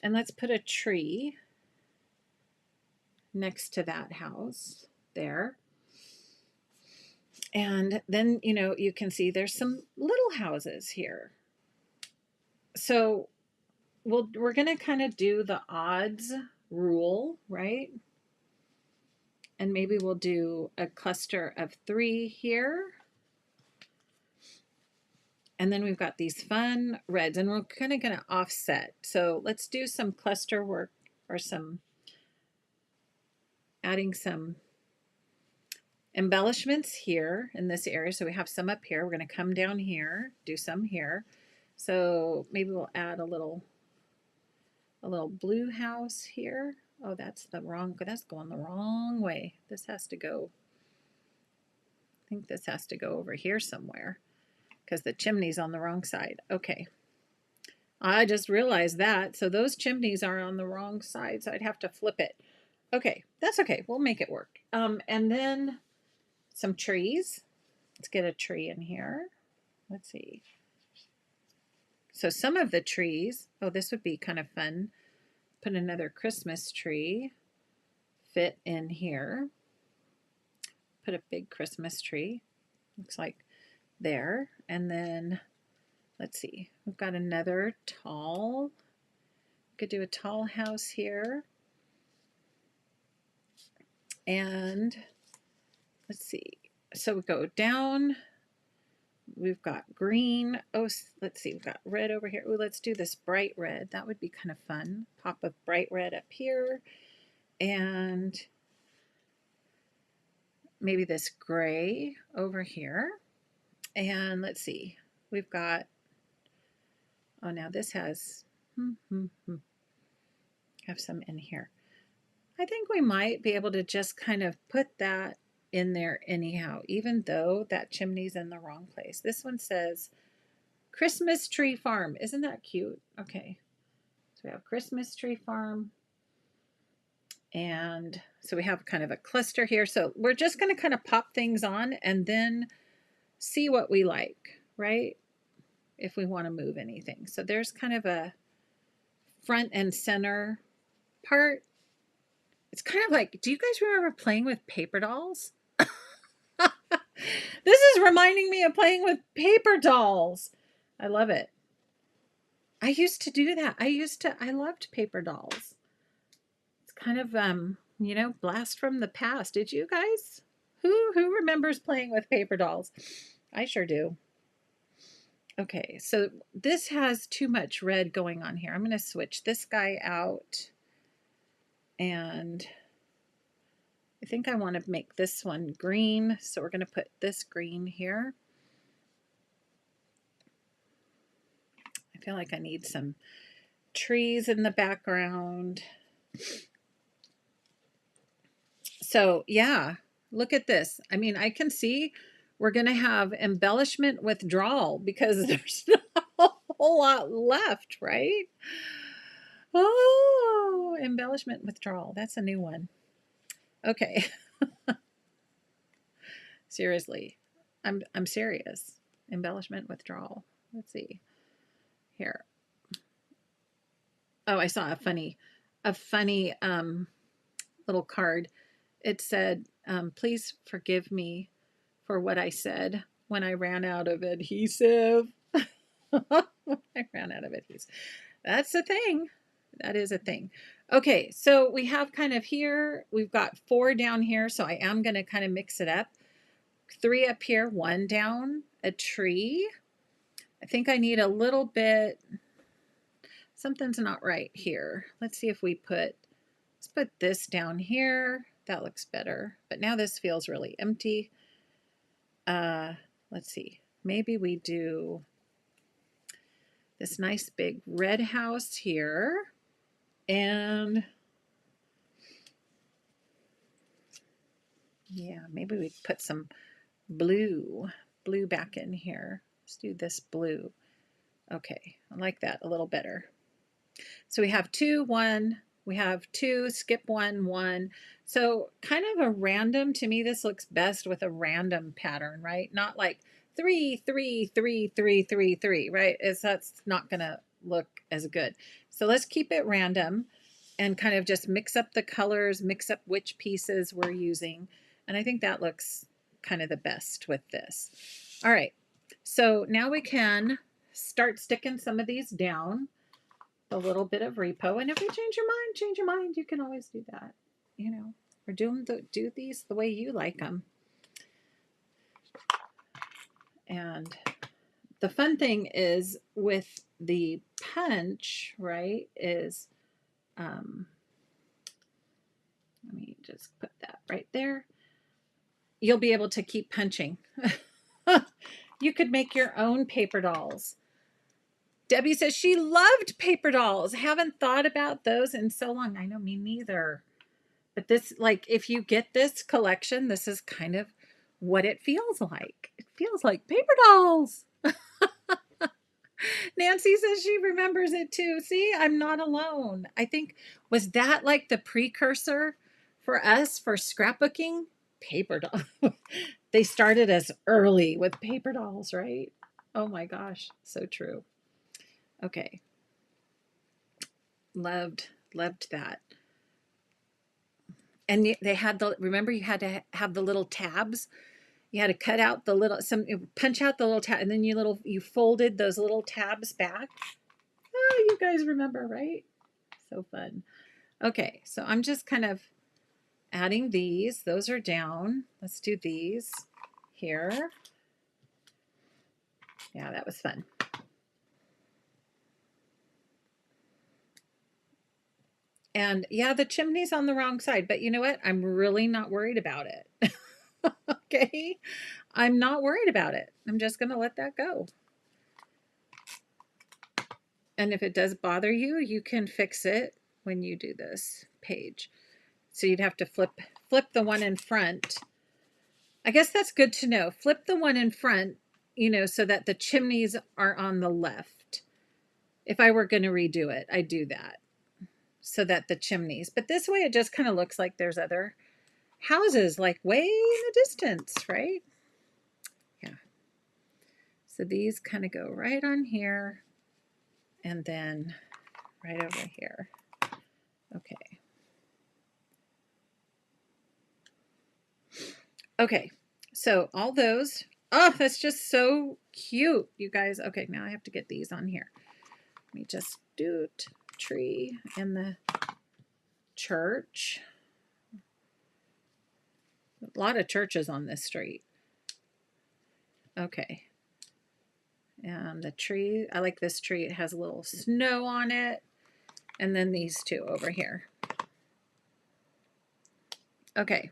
And let's put a tree next to that house there. And then, you know, you can see there's some little houses here. So we're going to kind of do the odds rule, right? And maybe we'll do a cluster of 3 here. And then we've got these fun reds, and we're kind of going to offset. So let's do some cluster work or some adding some embellishments here in this area. So we have some up here. We're going to come down here, do some here. So maybe we'll add a little blue house here. Oh, that's going the wrong way. This has to go, I think this has to go over here somewhere because the chimney's on the wrong side. Okay. I just realized that. So those chimneys are on the wrong side, so I'd have to flip it. Okay, that's okay. We'll make it work. And then some trees. Let's get a tree in here. Let's see. So some of the trees, oh, this would be kind of fun. Put another Christmas tree fit in here. Put a big Christmas tree. Looks like there. And then let's see. We've got another tall. Could do a tall house here. And let's see. So we go down. We've got green. Oh, let's see. We've got red over here. Oh, let's do this bright red. That would be kind of fun. Pop a bright red up here. and maybe this gray over here. And let's see, we've got, oh, now this has, have some in here. I think we might be able to just kind of put that in there anyhow, even though that chimney's in the wrong place. This one says Christmas Tree Farm. Isn't that cute? Okay. So we have Christmas Tree Farm. And so we have kind of a cluster here. So we're just going to kind of pop things on and then see what we like, right? If we want to move anything. So there's kind of a front and center part. It's kind of like, do you guys remember playing with paper dolls? This is reminding me of playing with paper dolls. I love it. I used to do that. I loved paper dolls. It's kind of, you know, blast from the past. Did you guys? Who remembers playing with paper dolls? I sure do. Okay, so this has too much red going on here. I'm going to switch this guy out. And I think I want to make this one green. So we're going to put this green here. I feel like I need some trees in the background. So yeah, look at this. I mean, I can see we're going to have embellishment withdrawal because there's not a whole lot left, right? Oh, embellishment withdrawal. That's a new one. Okay. Seriously. I'm serious. Embellishment withdrawal. Let's see. Here. Oh, I saw a funny little card. It said, please forgive me for what I said when I ran out of adhesive. I ran out of adhesive. That's a thing. That is a thing. Okay, so we have kind of here, we've got 4 down here, so I am going to kind of mix it up. 3 up here, 1 down, a tree. I think I need a little bit, something's not right here. Let's see if we let's put this down here. That looks better, but now this feels really empty. Let's see, maybe we do this nice big red house here, and yeah, maybe we put some blue back in here. Let's do this blue. Okay, I like that a little better. So we have 2, 1, we have 2, skip 1, 1. So kind of a random, to me this looks best with a random pattern, right? Not like 3, 3, 3, 3, 3, 3, right? That's not gonna look as good. So let's keep it random and kind of just mix up the colors, mix up which pieces we're using. And I think that looks kind of the best with this. All right, so now we can start sticking some of these down. A little bit of repo, and if you change your mind, you can always do that, you know, or do these the way you like them. And the fun thing is with the punch, right, is let me just put that right there. You'll be able to keep punching. You could make your own paper dolls. Debbie says she loved paper dolls. Haven't thought about those in so long. I know, me neither. But this, like, if you get this collection, this is kind of what it feels like. It feels like paper dolls. Nancy says she remembers it too. See, I'm not alone. I think, was that like the precursor for us for scrapbooking? Paper dolls. They started us early with paper dolls, right? Oh my gosh, so true. Okay. Loved that. And they had remember you had to have the little tabs. You had to cut out the little, punch out the little tab, and then you folded those little tabs back. Oh, you guys remember, right? So fun. Okay, so I'm just kind of adding these. Those are down. Let's do these here. Yeah, that was fun. And yeah, the chimney's on the wrong side, but you know what? I'm really not worried about it. Okay? I'm not worried about it. I'm just going to let that go. And if it does bother you, you can fix it when you do this page. So you'd have to flip the one in front. I guess that's good to know. Flip the one in front, you know, so that the chimneys are on the left. If I were going to redo it, I'd do that. So that the chimneys, but this way it just kind of looks like there's other houses like way in the distance, right? Yeah. So these kind of go right on here and then right over here. Okay. Okay. So all those, oh, that's just so cute, you guys. Okay, now I have to get these on here. Let me just do tree in the church. A lot of churches on this street. Okay. And the tree, I like this tree. It has a little snow on it. And then these two over here. Okay.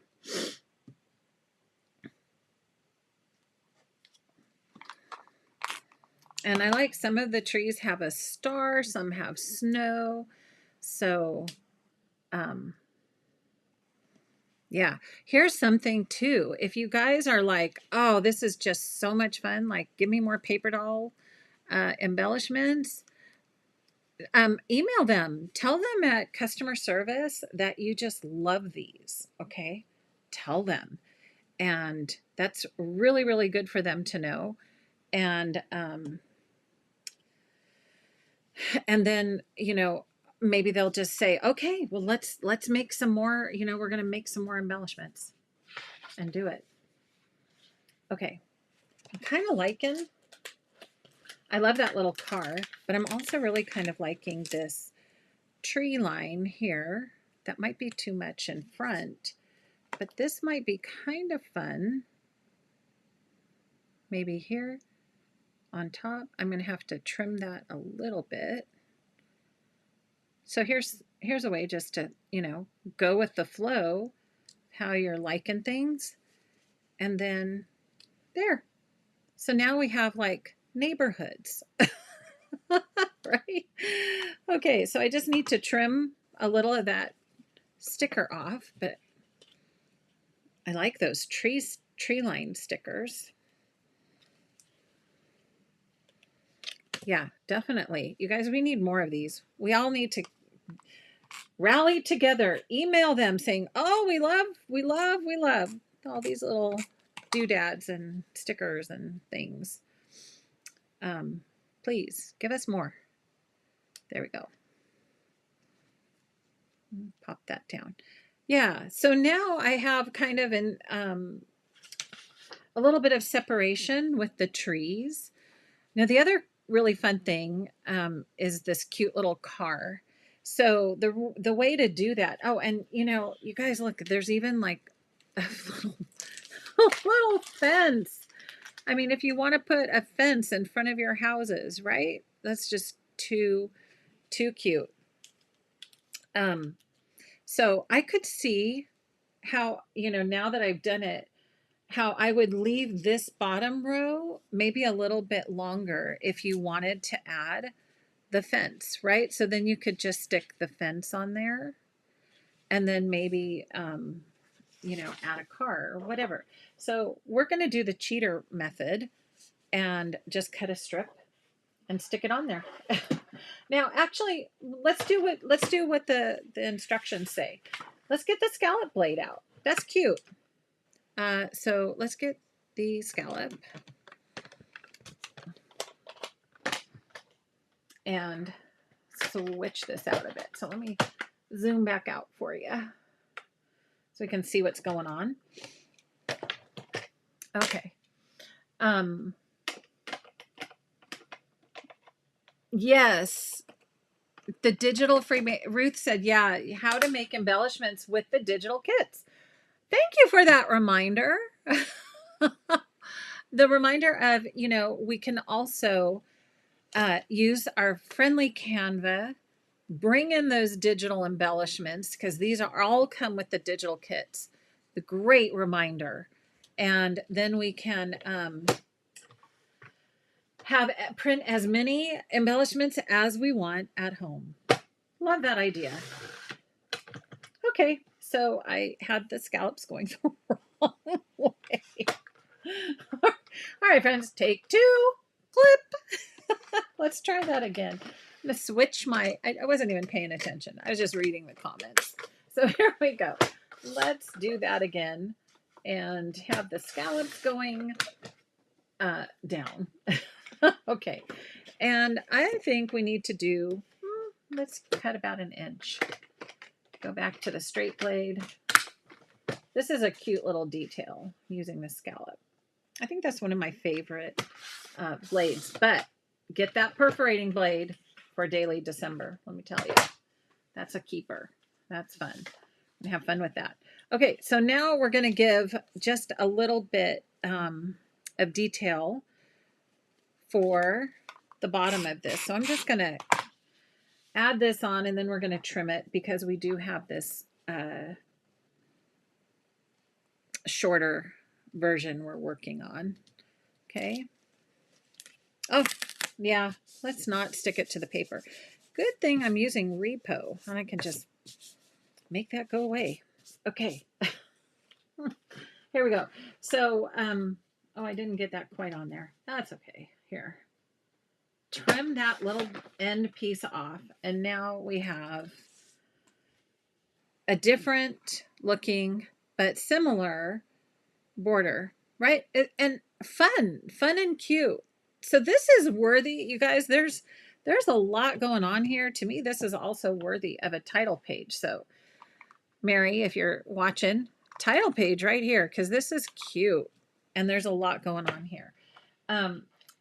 And I like some of the trees have a star, some have snow. So, yeah. Here's something too. If you guys are like, oh, this is just so much fun, like give me more paper doll embellishments, email them. Tell them at customer service that you just love these, okay? Tell them. And that's really, really good for them to know. And then, you know, maybe they'll just say, okay, well, let's make some more, you know, we're going to make some more embellishments and do it. Okay. I'm kind of liking, I love that little car, but I'm also really kind of liking this tree line here. That might be too much in front, but this might be kind of fun. Maybe here on top. I'm going to have to trim that a little bit. So here's a way just to, you know, go with the flow, how you're liking things. And then there. So now we have like neighborhoods. Right? Okay, so I just need to trim a little of that sticker off, but I like those tree line stickers. Yeah, definitely. You guys, we need more of these. We all need to rally together. Email them saying, oh, we love all these little doodads and stickers and things. Please give us more. There we go. Pop that down. Yeah, so now I have kind of an a little bit of separation with the trees. Now the other really fun thing is this cute little car. So the way to do that, oh, and you know, you guys look, there's even like a little fence. I mean, if you want to put a fence in front of your houses, right? That's just too cute. So I could see how, you know, now that I've done it, how I would leave this bottom row maybe a little bit longer if you wanted to add the fence, right? So then you could just stick the fence on there and then maybe, you know, add a car or whatever. So we're going to do the cheater method and just cut a strip and stick it on there. Now, actually, let's do what the instructions say. Let's get the scallop blade out. That's cute. So let's get the scallop and switch this out a bit. So let me zoom back out for you so we can see what's going on. Okay. Yes, the digital free. Ruth said, yeah, how to make embellishments with the digital kits. Thank you for that reminder. The reminder of, you know, we can also use our friendly Canva bring in those digital embellishments because these are all come with the digital kits. The great reminder. And then we can have print as many embellishments as we want at home. Love that idea. Okay, so I had the scallops going the wrong way. All right, friends, take two. Clip. Let's try that again. I'm going to switch my, I wasn't even paying attention. I was just reading the comments. So here we go. Let's do that again and have the scallops going down. Okay. And I think we need to do, let's cut about an inch. Go back to the straight blade. This is a cute little detail using the scallop. I think that's one of my favorite blades, but get that perforating blade for daily December. Let me tell you, that's a keeper. That's fun. And have fun with that. Okay, so now we're going to give just a little bit of detail for the bottom of this. So I'm just going to add this on and then we're going to trim it because we do have this shorter version we're working on. Okay. Oh, yeah. Let's not stick it to the paper. Good thing I'm using Repo and I can just make that go away. Okay. Here we go. So, oh, I didn't get that quite on there. That's okay. Here. Trim that little end piece off. And now we have a different looking, but similar border, right? And fun and cute. So this is worthy, you guys. There's a lot going on here. To me, this is also worthy of a title page. So Mary, if you're watching, title page right here, because this is cute and there's a lot going on here.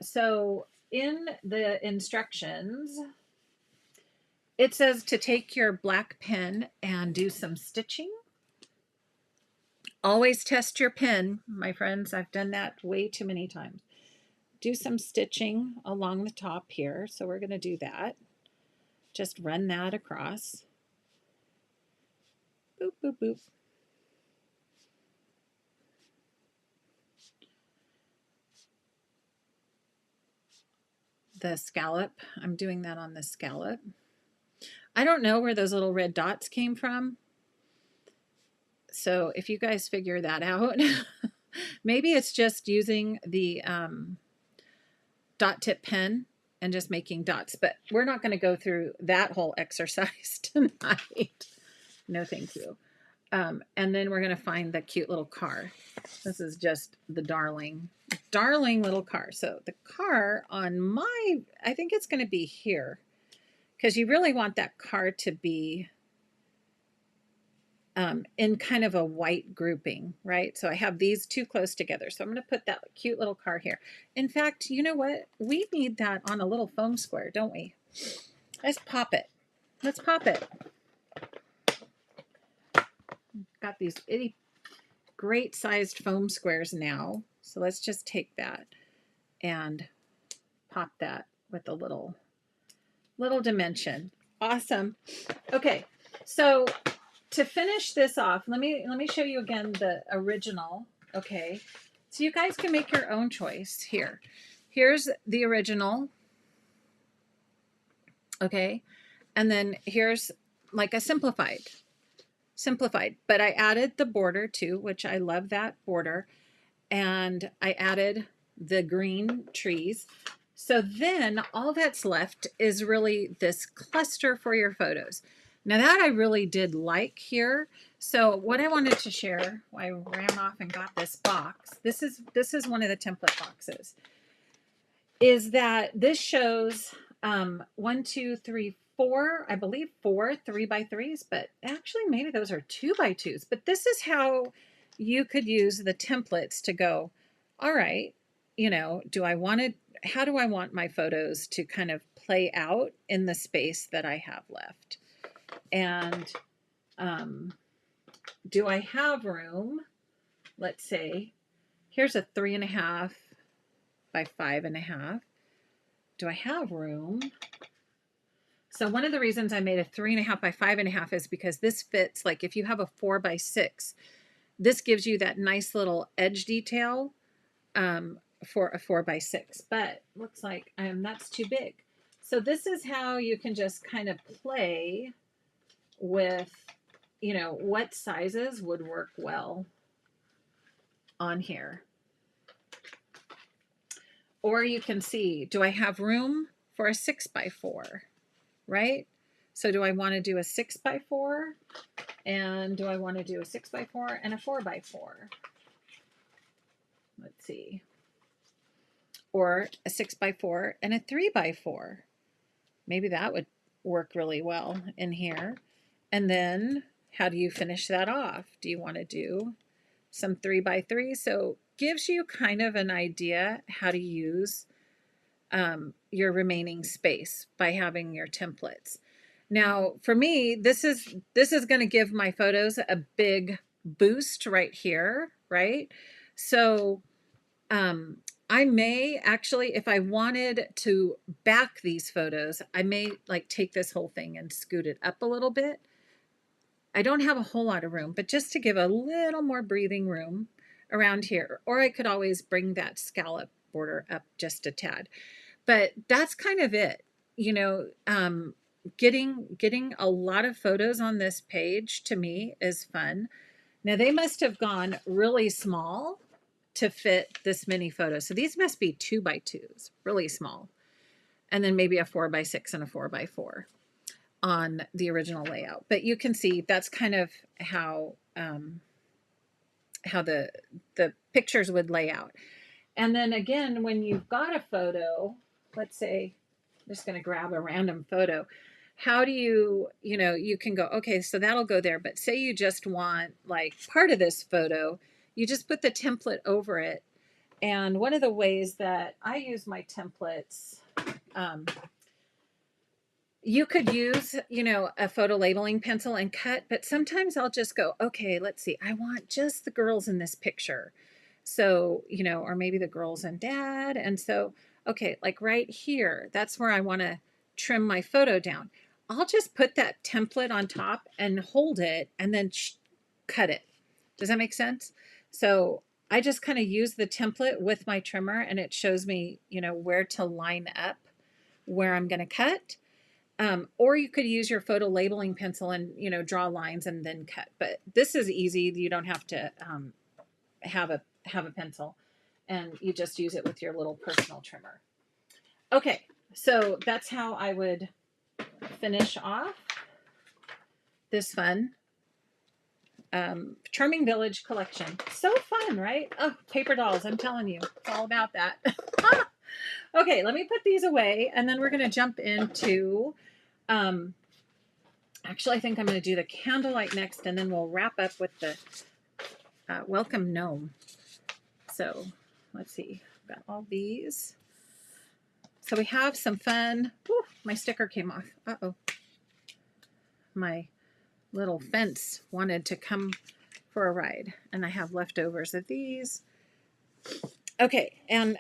So in the instructions, it says to take your black pen and do some stitching. Always test your pen, my friends. I've done that way too many times. Do some stitching along the top here. So we're going to do that. Just run that across. Boop, boop, boop. The scallop, I'm doing that on the scallop. I don't know where those little red dots came from. So if you guys figure that out, maybe it's just using the dot tip pen and just making dots, but we're not going to go through that whole exercise tonight. No, thank you. And then we're going to find the cute little car. This is just the darling little car. So the car on my, I think it's going to be here because you really want that car to be in kind of a white grouping, right? So I have these two close together. So I'm going to put that cute little car here. In fact, you know what? We need that on a little foam square, don't we? Let's pop it. Let's pop it. Got these itty great sized foam squares now. So let's just take that and pop that with a little dimension. Awesome. Okay. So to finish this off, let me show you again the original. Okay. So you guys can make your own choice here. Here's the original. Okay. And then here's like a simplified, but I added the border too, which I love that border. And I added the green trees. So then all that's left is really this cluster for your photos. Now that I really did like here. So what I wanted to share, I ran off and got this box. This is one of the template boxes. Is that this shows 1, 2, 3, 4, I believe 4 3x3s, but actually maybe those are 2x2s. But this is how you could use the templates to go, all right, you know, how do I want my photos to kind of play out in the space that I have left? And do I have room? Let's say, here's a 3.5 by 5.5. Do I have room? So one of the reasons I made a 3.5 by 5.5 is because this fits, like if you have a 4 by 6, this gives you that nice little edge detail for a 4 by 6, but looks like that's too big. So this is how you can just kind of play with, you know, what sizes would work well on here. Or you can see, do I have room for a 6 by 4, right? So do I want to do a 6 by 4? And do I want to do a 6 by 4 and a 4 by 4? Let's see. Or a 6 by 4 and a 3 by 4. Maybe that would work really well in here. And then how do you finish that off? Do you want to do some 3 by 3? So gives you kind of an idea how to use your remaining space by having your templates. Now, for me, this is going to give my photos a big boost right here, right? So I may actually, if I wanted to back these photos, I may like take this whole thing and scoot it up a little bit. I don't have a whole lot of room, but just to give a little more breathing room around here. Or I could always bring that scallop border up just a tad. But that's kind of it. You know, getting a lot of photos on this page to me is fun. Now they must have gone really small to fit this many photos. So these must be 2 by 2s, really small. And then maybe a 4 by 6 and a 4 by 4 on the original layout. But you can see that's kind of how the pictures would lay out. And then again, when you've got a photo, let's say, I'm just going to grab a random photo. How do you, you know, you can go, okay, so that'll go there. But say you just want like part of this photo, you just put the template over it. And one of the ways that I use my templates, you could use, you know, a photo labeling pencil and cut, but sometimes I'll just go, okay, let's see, I want just the girls in this picture. So, you know, or maybe the girls and dad. And so, okay, like right here, that's where I want to trim my photo down. I'll just put that template on top and hold it and then cut it. Does that make sense? So I just kind of use the template with my trimmer and it shows me, you know, where to line up where I'm going to cut. Or you could use your photo labeling pencil and, you know, draw lines and then cut. But this is easy. You don't have to have a pencil, and you just use it with your little personal trimmer. Okay, so that's how I would finish off this fun Charming Village collection. So fun, right? Oh, paper dolls, I'm telling you, it's all about that. Okay, let me put these away, and then we're going to jump into, actually, I think I'm going to do the candlelight next, and then we'll wrap up with the welcome gnome. So let's see, got all these. So we have some fun. Whew, my sticker came off. Uh-oh. My little fence wanted to come for a ride, and I have leftovers of these. Okay, and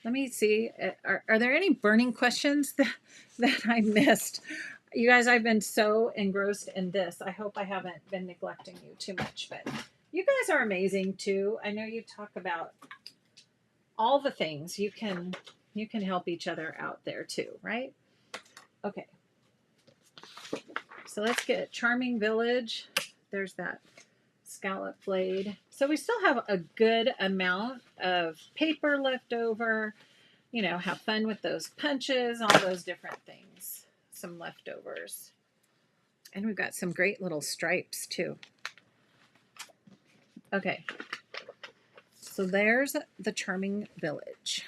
let me see. Are there any burning questions that I missed? You guys, I've been so engrossed in this. I hope I haven't been neglecting you too much, but you guys are amazing too. I know you talk about all the things. You can help each other out there too, right? Okay. So let's get Charming Village. There's that scallop blade. So we still have a good amount of paper left over. You know, have fun with those punches, all those different things. Some leftovers. And we've got some great little stripes too. Okay. So there's the Charming Village.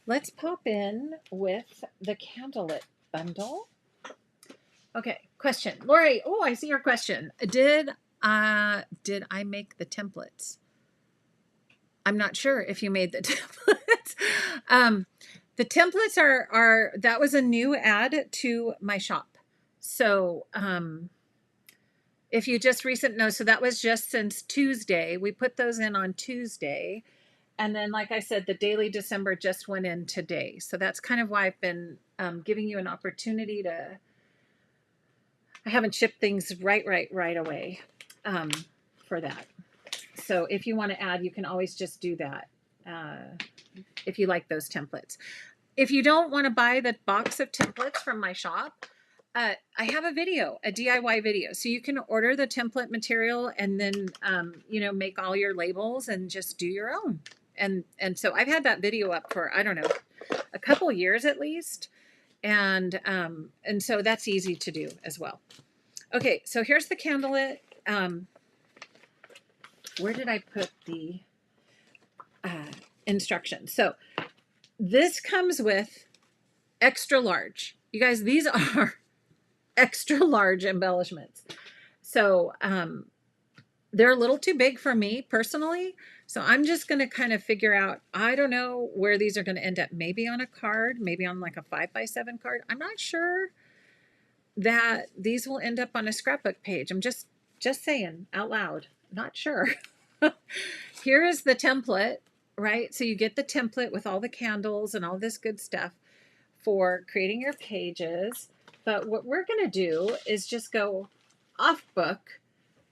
Let's pop in with the candlelit bundle. Okay, question. Lori, oh, I see your question. Did I make the templates? I'm not sure if you made the templates. The templates are that was a new add to my shop. So if you just so that was just since Tuesday. We put those in on Tuesday. And then, like I said, the daily December just went in today. So that's kind of why I've been giving you an opportunity to, I haven't shipped things right away for that. So if you want to add, you can always just do that if you like those templates. If you don't want to buy the box of templates from my shop, I have a video, a DIY video. So you can order the template material and then, you know, make all your labels and just do your own. And so I've had that video up for, I don't know, a couple years at least. And so that's easy to do as well. Okay, so here's the candlelit. Where did I put the instructions? So this comes with extra large. You guys, these are extra large embellishments. So they're a little too big for me personally. So I'm just going to kind of figure out, I don't know where these are going to end up. Maybe on a card, maybe on like a 5x7 card. I'm not sure that these will end up on a scrapbook page. I'm just saying out loud, not sure. Here is the template, right? So you get the template with all the candles and all this good stuff for creating your pages. But what we're going to do is just go off book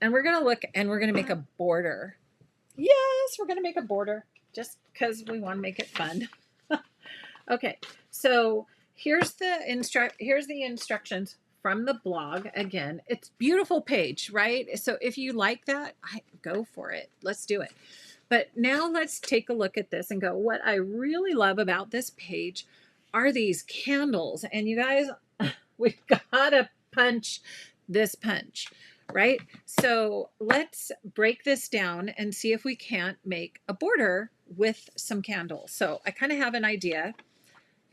and we're going to look and we're going to make a border. Yes, we're going to make a border just because we want to make it fun. Okay, so here's the instructions from the blog. Again, it's beautiful page, right? So if you like that, go for it. Let's do it. But now let's take a look at this and go, what I really love about this page are these candles. And you guys, we've got to punch this punch, right? So let's break this down and see if we can't make a border with some candles. So I kind of have an idea.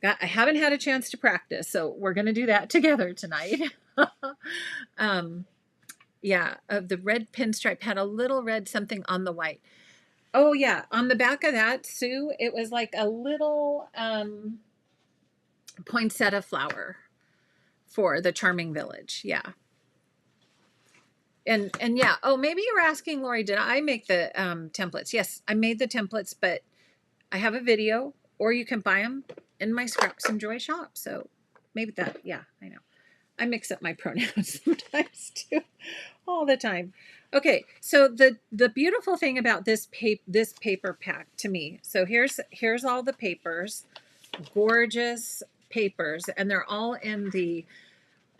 I haven't had a chance to practice, so we're going to do that together tonight. Yeah, of the red pinstripe had a little red something on the white. Oh yeah, on the back of that, Sue, it was like a little poinsettia flower for the Charming Village. Yeah. And yeah, oh, maybe you're asking, Lori, did I make the templates? Yes, I made the templates, but I have a video, or you can buy them in my Scraps and Joy shop. So maybe that, yeah, I know. I mix up my pronouns sometimes too, all the time. Okay, so the beautiful thing about this paper pack to me, so here's all the papers, gorgeous papers, and they're all in the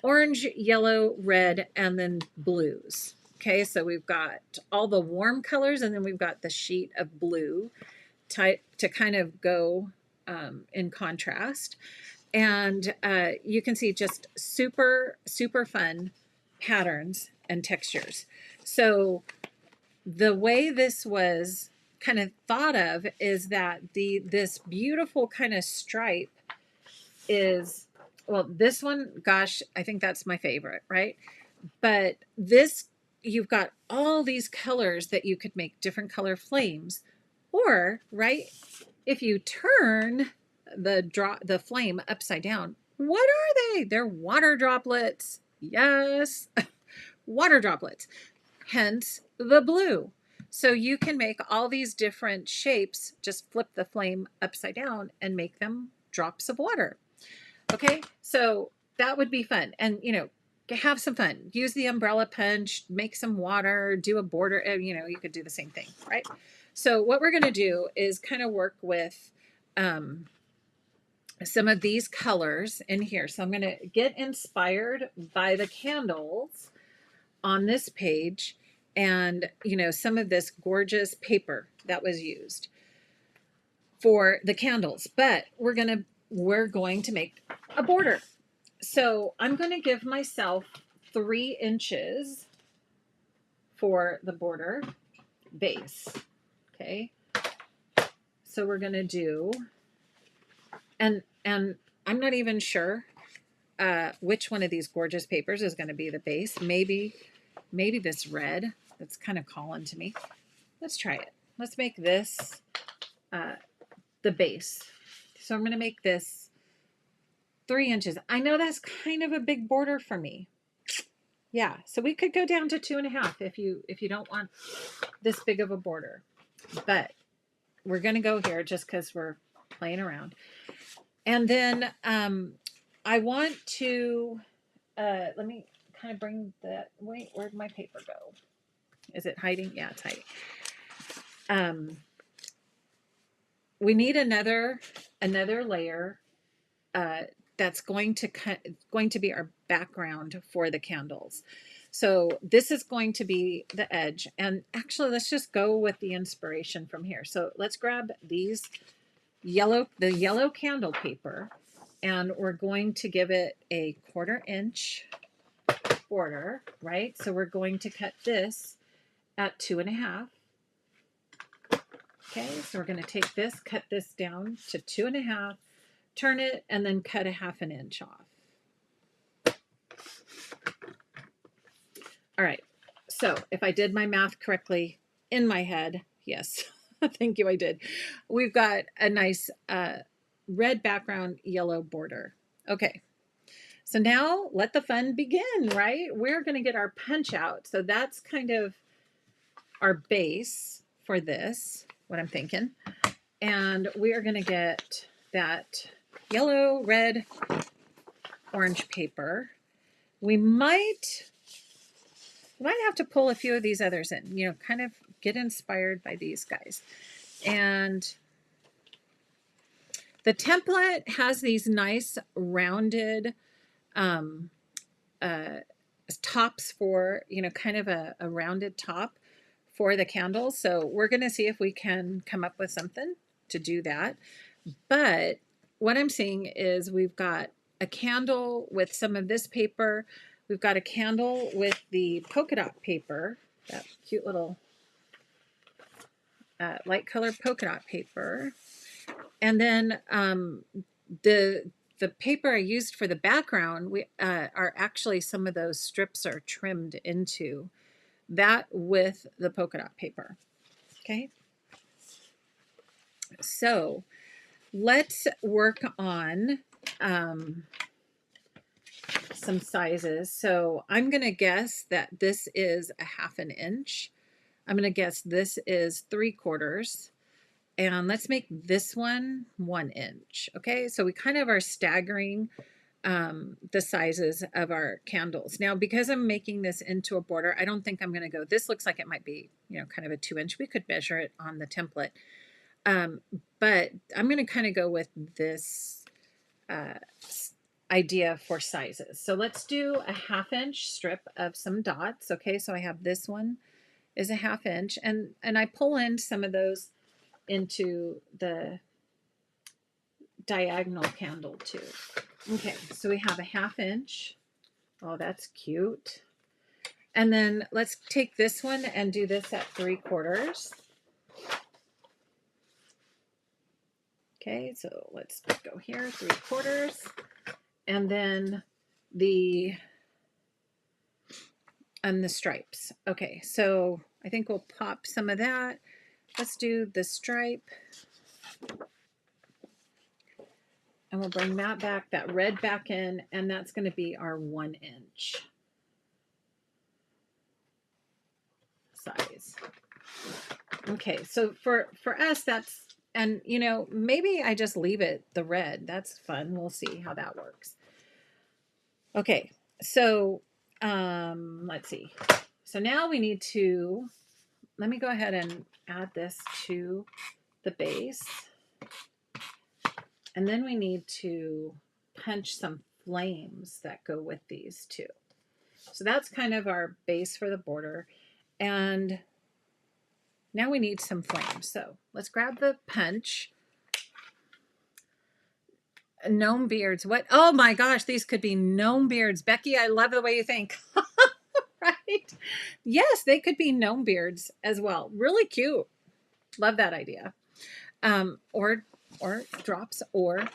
orange, yellow, red, and then blues. Okay, so we've got all the warm colors, and then we've got the sheet of blue type to kind of go in contrast. And you can see just super, super fun patterns and textures. So the way this was kind of thought of is that this beautiful kind of stripe is, well, this one, gosh, I think that's my favorite, right? But this, you've got all these colors that you could make different color flames, or, right, if you turn the flame upside down, what are they? They're water droplets. Yes, water droplets, hence the blue. So you can make all these different shapes, just flip the flame upside down and make them drops of water. Okay, so that would be fun. And, you know, have some fun. Use the umbrella punch, make some water, do a border, you know, you could do the same thing, right? So what we're going to do is kind of work with some of these colors in here. So I'm going to get inspired by the candles on this page and, you know, some of this gorgeous paper that was used for the candles, but we're going to make a border. So I'm going to give myself 3 inches for the border base. Okay. So we're going to do, and I'm not even sure which one of these gorgeous papers is going to be the base. Maybe this red that's kind of calling to me. Let's try it. Let's make this the base. So I'm going to make this 3 inches. I know that's kind of a big border for me. Yeah, so we could go down to 2.5 if you don't want this big of a border. But we're going to go here just because we're playing around. And then I want to, let me kind of bring that, wait, where'd my paper go? Is it hiding? Yeah, it's hiding. We need another layer that's going to be our background for the candles. So this is going to be the edge. And actually, let's just go with the inspiration from here. So let's grab these the yellow candle paper, and we're going to give it a 1/4 inch border, right? So we're going to cut this at 2.5. Okay, so we're going to take this, cut this down to 2.5, turn it, and then cut a 1/2 inch off. All right, so if I did my math correctly in my head, yes, thank you, I did. We've got a nice red background, yellow border. Okay, so now let the fun begin, right? We're going to get our punch out. So that's kind of our base for this, what I'm thinking. And we are going to get that yellow, red, orange paper. We might have to pull a few of these others in, you know, kind of get inspired by these guys. And the template has these nice rounded tops for, you know, kind of a rounded top for the candles. So we're going to see if we can come up with something to do that. But what I'm seeing is we've got a candle with some of this paper. We've got a candle with the polka dot paper, that cute little light colored polka dot paper. And then the paper I used for the background are actually, some of those strips are trimmed into that with the polka dot paper. Okay. So let's work on some sizes. So I'm going to guess that this is a 1/2 inch. I'm going to guess this is 3/4. And let's make this one 1 inch. Okay, so we kind of are staggering the sizes of our candles. Now, because I'm making this into a border, I don't think I'm going to go, this looks like it might be, you know, kind of a 2 inch. We could measure it on the template. But I'm going to kind of go with this idea for sizes. So let's do a 1/2 inch strip of some dots. Okay, so I have this one is a 1/2 inch, and I pull in some of those into the diagonal candle too. Okay, so we have a 1/2 inch. Oh, that's cute. And then let's take this one and do this at 3/4. Okay, so let's go here, 3/4. And then the stripes. Okay, so I think we'll pop some of that. Let's do the stripe. And we'll bring that back, that red back in, and that's going to be our 1 inch size. Okay, so for us, that's, and you know, maybe I just leave it the red. That's fun. We'll see how that works. Okay, so let's see. So now we need to, let me go ahead and add this to the base. And then we need to punch some flames that go with these too. So that's kind of our base for the border. And now we need some flames. So let's grab the punch. Gnome beards. What? Oh my gosh, these could be gnome beards. Becky, I love the way you think. Right? Yes, they could be gnome beards as well. Really cute. Love that idea. Or drops, or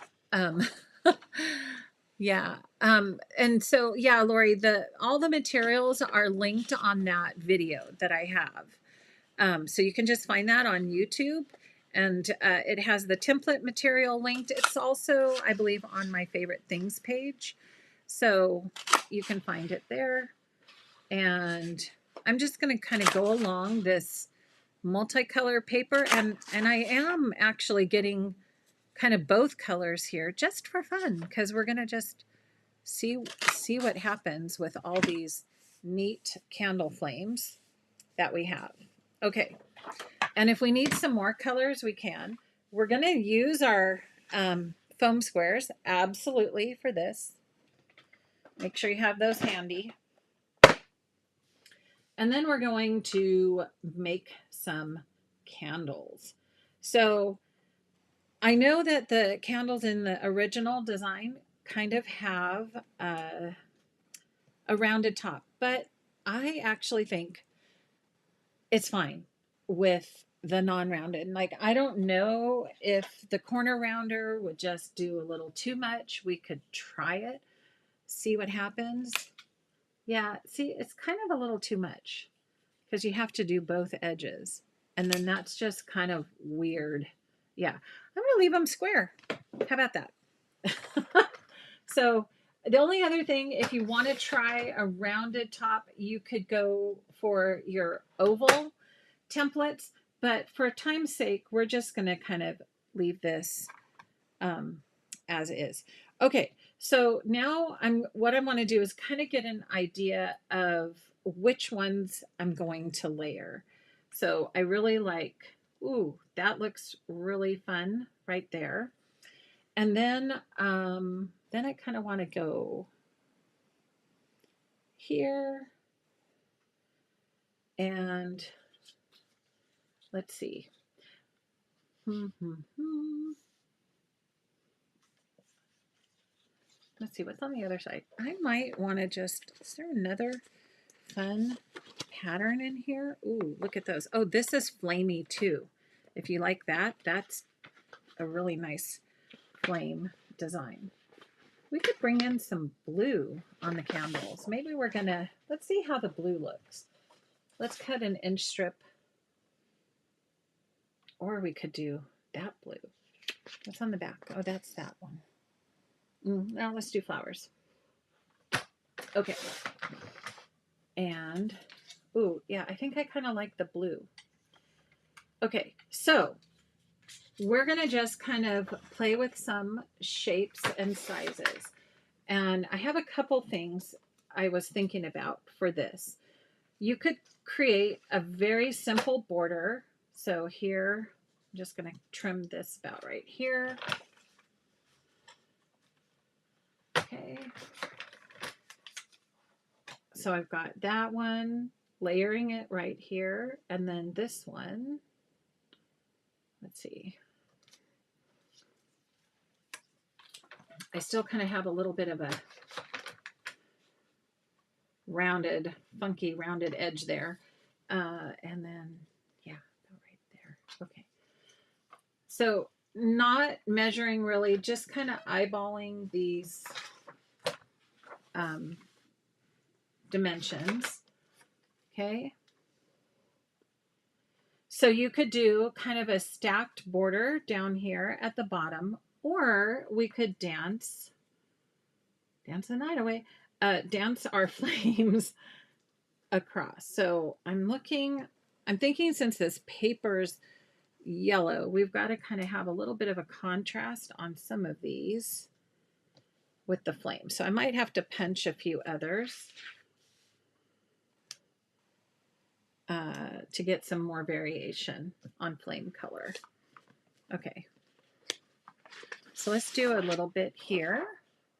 yeah. And so yeah, Lori, all the materials are linked on that video that I have. So you can just find that on YouTube, and it has the template material linked. It's also, I believe, on my favorite things page, so you can find it there. And I'm just going to kind of go along this multicolor paper, and I am actually getting kind of both colors here just for fun, because we're gonna just see what happens with all these neat candle flames that we have. Okay, and if we need some more colors, we can. We're gonna use our foam squares, absolutely, for this. Make sure you have those handy. And then we're going to make some candles. So I know that the candles in the original design kind of have a rounded top, but I actually think it's fine with the non-rounded. Like, I don't know if the corner rounder would just do a little too much. We could try it, see what happens. Yeah, see, it's kind of a little too much because you have to do both edges. And then that's just kind of weird. Yeah, I'm going to leave them square. How about that? So the only other thing, if you want to try a rounded top, you could go for your oval templates. But for time's sake, we're just going to kind of leave this as is. Okay, so now what I want to do is kind of get an idea of which ones I'm going to layer. So I really like, ooh, that looks really fun right there. And then I kind of want to go here, and let's see. Let's see what's on the other side. I might want to just, is there another fun pattern in here? Ooh, look at those. Oh, this is flamey too. If you like that, that's a really nice flame design. We could bring in some blue on the candles. Maybe we're gonna, let's see how the blue looks. Let's cut an inch strip, or we could do that blue. What's on the back? Oh, that's that one. Now let's do flowers. Okay. And, ooh, yeah, I think I kind of like the blue. Okay, so we're going to just kind of play with some shapes and sizes. And I have a couple things I was thinking about for this. You could create a very simple border. So here, I'm just going to trim this about right here. Okay. So I've got that one, layering it right here, and then this one, let's see. I still kind of have a little bit of a rounded, funky rounded edge there. And then, yeah, right there. Okay. So not measuring really, just kind of eyeballing these dimensions. Okay. So you could do kind of a stacked border down here at the bottom, or we could dance the night away, dance our flames across. So I'm thinking since this paper's yellow, we've got to kind of have a little bit of a contrast on some of these with the flame. So I might have to punch a few others to get some more variation on flame color. Okay. So let's do a little bit here.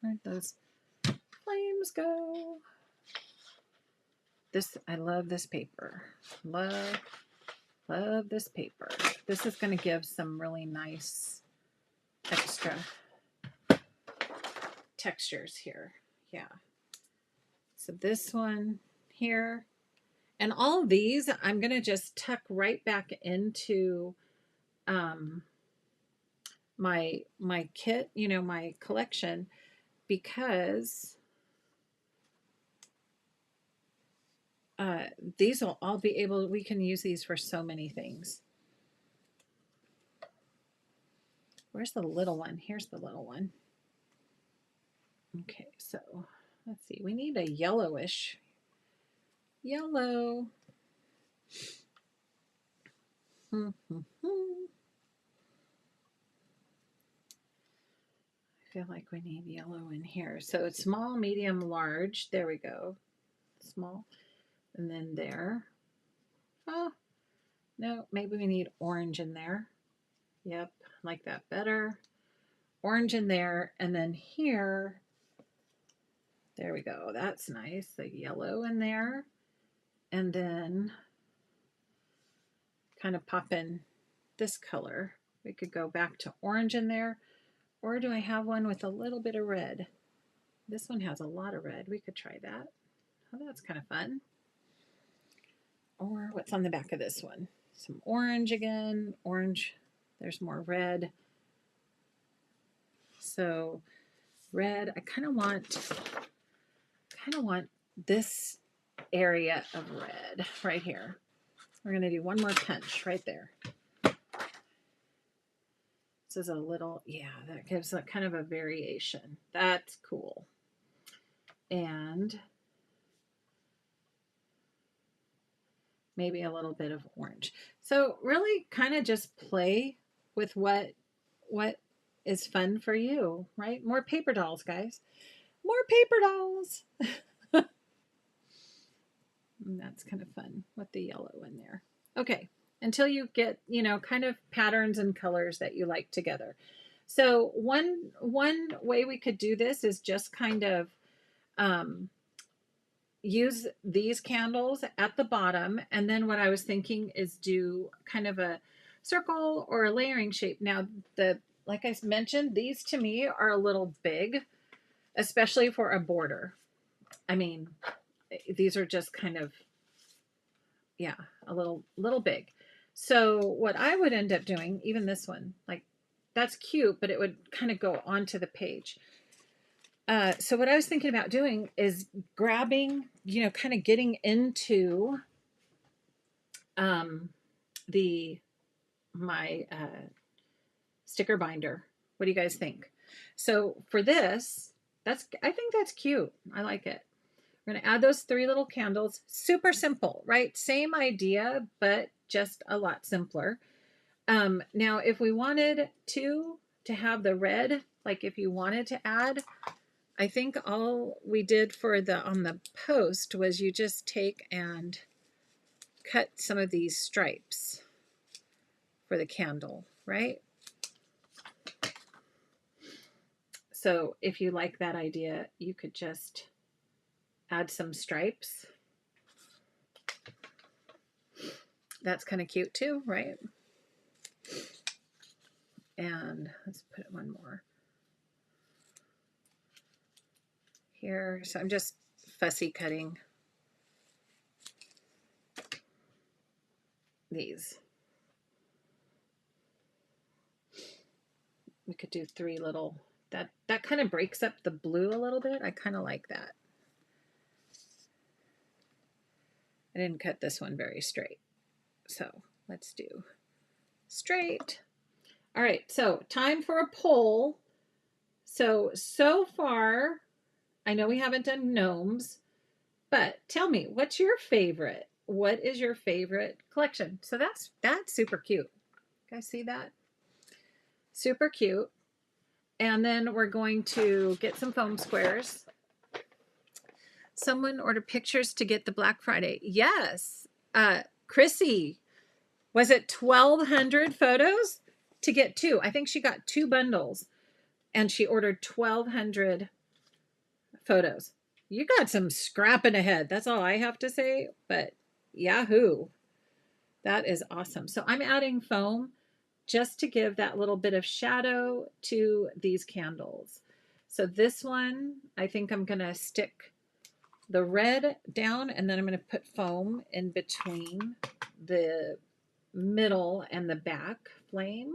Where'd those flames go? I love this paper. Love this paper. This is going to give some really nice extra textures here. Yeah. So this one here, and all of these I'm going to just tuck right back into my kit, my collection, because these will all be we can use these for so many things. Where's the little one? Here's the little one. Okay, so let's see. We need a yellowish yellow. I feel like we need yellow in here. So it's small, medium, large. There we go. Small. And then there. Oh, no, maybe we need orange in there. Yep, like that better. Orange in there. And then here, there we go. That's nice. The yellow in there. And then kind of pop in this color. We could go back to orange in there. Or do I have one with a little bit of red? This one has a lot of red. We could try that. Oh, that's kind of fun. Or what's on the back of this one? Some orange again. Orange. There's more red. So red. I kind of want this area of red right here. We're going to do one more punch right there. This is a little, yeah, that gives a kind of a variation. That's cool. And maybe a little bit of orange. So really kind of just play with what is fun for you, right? More paper dolls, guys. More paper dolls. And that's kind of fun with the yellow in there. Okay, until you get, kind of patterns and colors that you like together. So one way we could do this is just kind of use these candles at the bottom. And then what I was thinking is do kind of a circle or a layering shape. Now, like I mentioned, these to me are a little big, especially for a border. I mean, these are just kind of, yeah, a little big. So what I would end up doing, even this one, like that's cute, but it would kind of go onto the page. So what I was thinking about doing is grabbing, kind of getting into my sticker binder. What do you guys think? So for this, I think that's cute. I like it. We're going to add those 3 little candles. Super simple, right? Same idea, but just a lot simpler. Now, if we wanted to have the red, like if you wanted to add, I think all we did on the post was you just take and cut some of these stripes for the candle, right? So if you like that idea, you could just add some stripes. That's kind of cute too, right? And let's put one more here. So I'm just fussy cutting these. We could do 3 little, that kind of breaks up the blue a little bit. I kind of like that. I didn't cut this one very straight. So let's do straight. All right, so time for a poll. So far, I know we haven't done gnomes, but tell me, what's your favorite? What is your favorite collection? So that's super cute. You guys see that? Super cute. And then we're going to get some foam squares. Someone ordered pictures to get the Black Friday. Yes. Chrissy, was it 1,200 photos to get 2? I think she got 2 bundles and she ordered 1,200 photos. You got some scrapping ahead. That's all I have to say, but yahoo. That is awesome. So I'm adding foam just to give that little bit of shadow to these candles. So this one, I think I'm going to stick the red down and then I'm going to put foam in between the middle and the back flame.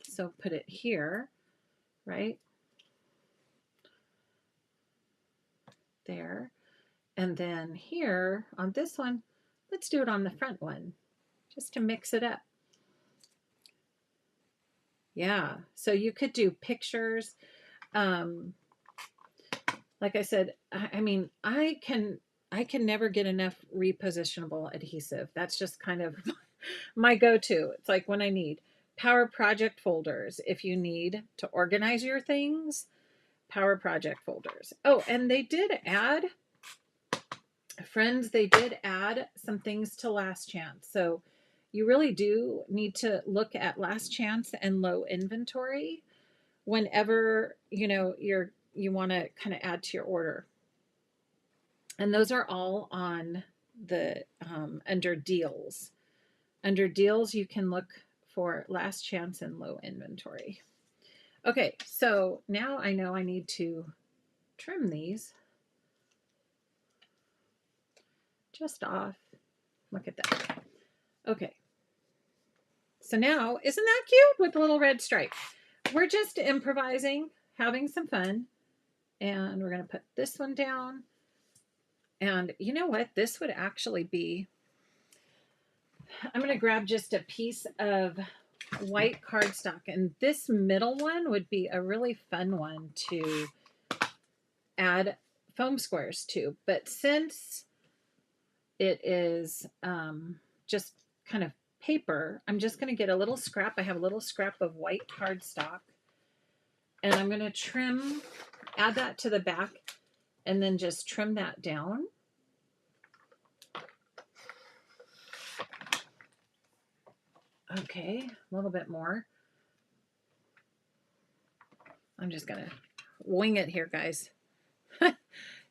So put it here, right? There. And then here on this one, let's do it on the front one just to mix it up. Yeah, so you could do pictures. Like I said, I mean, I can I can never get enough repositionable adhesive. That's just kind of my go-to. It's like when I need Power Project folders. If you need to organize your things, Power Project folders. Oh, and they did add, friends, they did add some things to Last Chance. So you really do need to look at Last Chance and low inventory whenever, you know, you want to kind of add to your order. And those are all on the under deals. Under deals, you can look for Last Chance and low inventory. Okay, so now I know I need to trim these just off. Look at that. Okay. So now, isn't that cute with the little red stripe? We're just improvising, having some fun. And we're going to put this one down. And you know what? This would actually be, I'm going to grab just a piece of white cardstock. And this middle one would be a really fun one to add foam squares to. But since it is just kind of paper, I'm just going to get a little scrap. I have a little scrap of white cardstock. And I'm going to trim, add that to the back, and then just trim that down. Okay, a little bit more. I'm just going to wing it here, guys.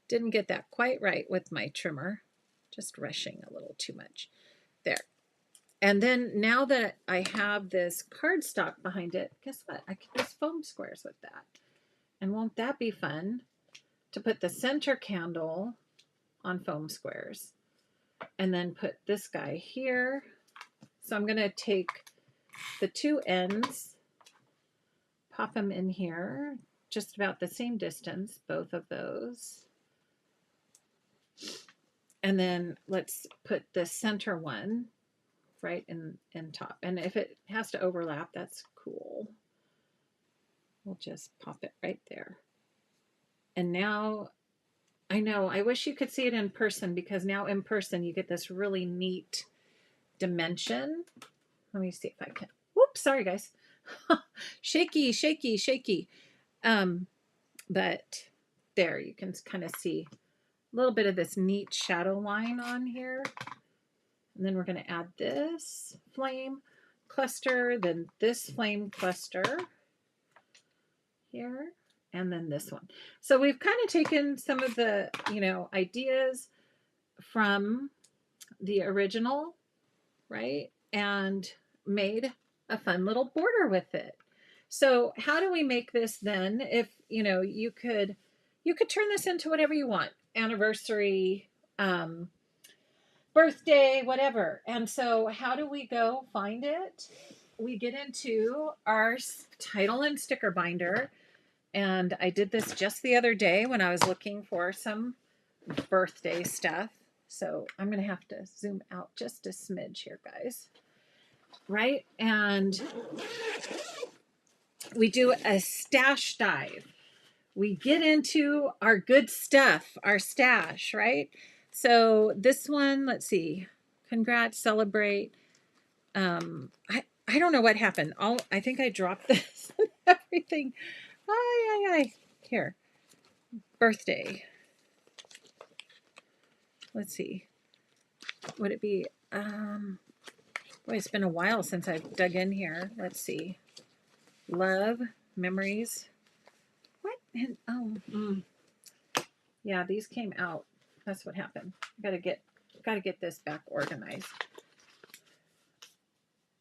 Didn't get that quite right with my trimmer. Just rushing a little too much. There. And then now that I have this cardstock behind it, guess what? I can use foam squares with that. And won't that be fun to put the center candle on foam squares and then put this guy here. So I'm going to take the two ends, pop them in here, just about the same distance, both of those. And then let's put the center one right in top. And if it has to overlap, that's cool. We'll just pop it right there. And now, I know, I wish you could see it in person, because now in person you get this really neat dimension. Let me see if I can. Whoops, sorry guys. Shaky, shaky, shaky. But there, you can kind of see a little bit of this neat shadow line on here. And then we're going to add this flame cluster, then this flame cluster here, and then this one. So we've kind of taken some of the, you know, ideas from the original, right? And made a fun little border with it. So how do we make this then? If, you know, you could turn this into whatever you want. Anniversary, birthday, whatever. And so how do we go find it? We get into our title and sticker binder. And I did this just the other day when I was looking for some birthday stuff. So I'm going to have to zoom out just a smidge here, guys. Right? And we do a stash dive. We get into our good stuff, our stash, right? So this one, let's see. Congrats, celebrate. I don't know what happened. I think I dropped this and everything. Here. Birthday. Let's see. Would it be boy, it's been a while since I've dug in here. Let's see. Love, memories. What? And yeah, these came out. That's what happened. Gotta get this back organized.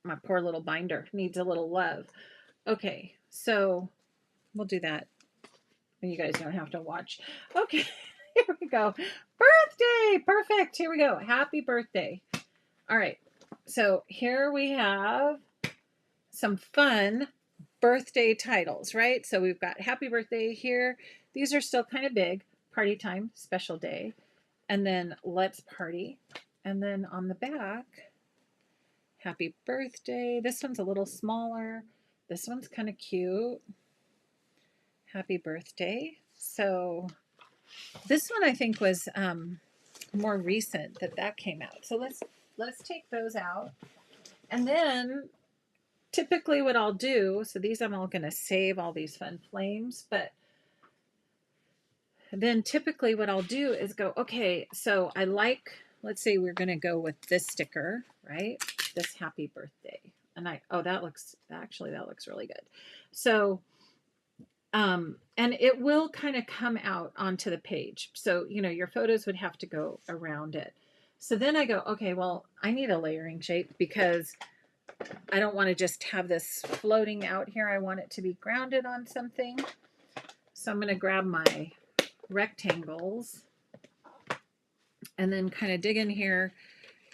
My poor little binder needs a little love. Okay, so we'll do that. And you guys don't have to watch. Okay, here we go. Birthday! Perfect. Here we go. Happy birthday. All right. So here we have some fun birthday titles, right? So we've got happy birthday here. These are still kind of big. Party time, special day. And then let's party. And then on the back, happy birthday. This one's a little smaller. This one's kind of cute. Happy birthday. So this one I think was more recent that came out. So let's take those out. And then typically what I'll do, so these I'm all going to save all these fun flames, but then typically what I'll do is go, okay, so I like, let's say we're going to go with this sticker, right? This happy birthday. And that looks really good. So, and it will kind of come out onto the page. So, your photos would have to go around it. So then I go, okay, well, I need a layering shape because I don't want to just have this floating out here. I want it to be grounded on something. So I'm going to grab my rectangles and then kind of dig in here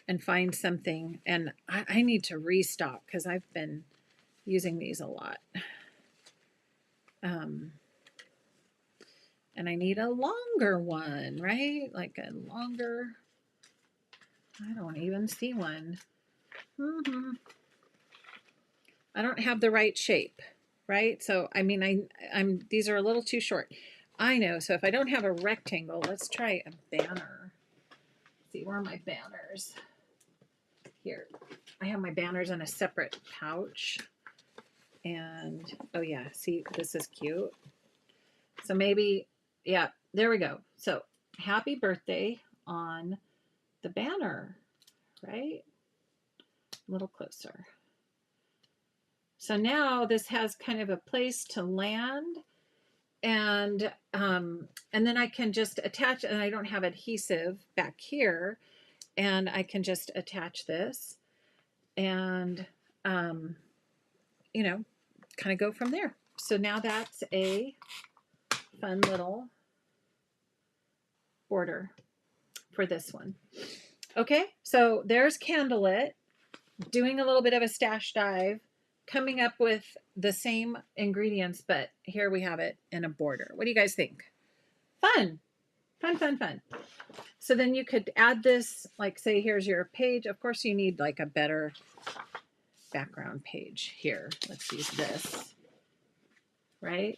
and find something. And I need to restock because I've been using these a lot. And I need a longer one, right? Like a longer, I don't even see one. I don't have the right shape, right? So, I mean, these are a little too short. I know. So if I don't have a rectangle, let's try a banner. Let's see, where are my banners? Here. I have my banners in a separate pouch. And, oh yeah, see, this is cute. So maybe, yeah, there we go. So happy birthday on the banner, right? A little closer. So now this has kind of a place to land, and then I can just attach, and I don't have adhesive back here, and I can just attach this and, kind of go from there. So now that's a fun little border for this one. Okay, so there's Candlelit, doing a little bit of a stash dive, coming up with the same ingredients, but here we have it in a border. What do you guys think? Fun. So then you could add this, like say, here's your page. Of course you need like a better background page here. Let's use this, right?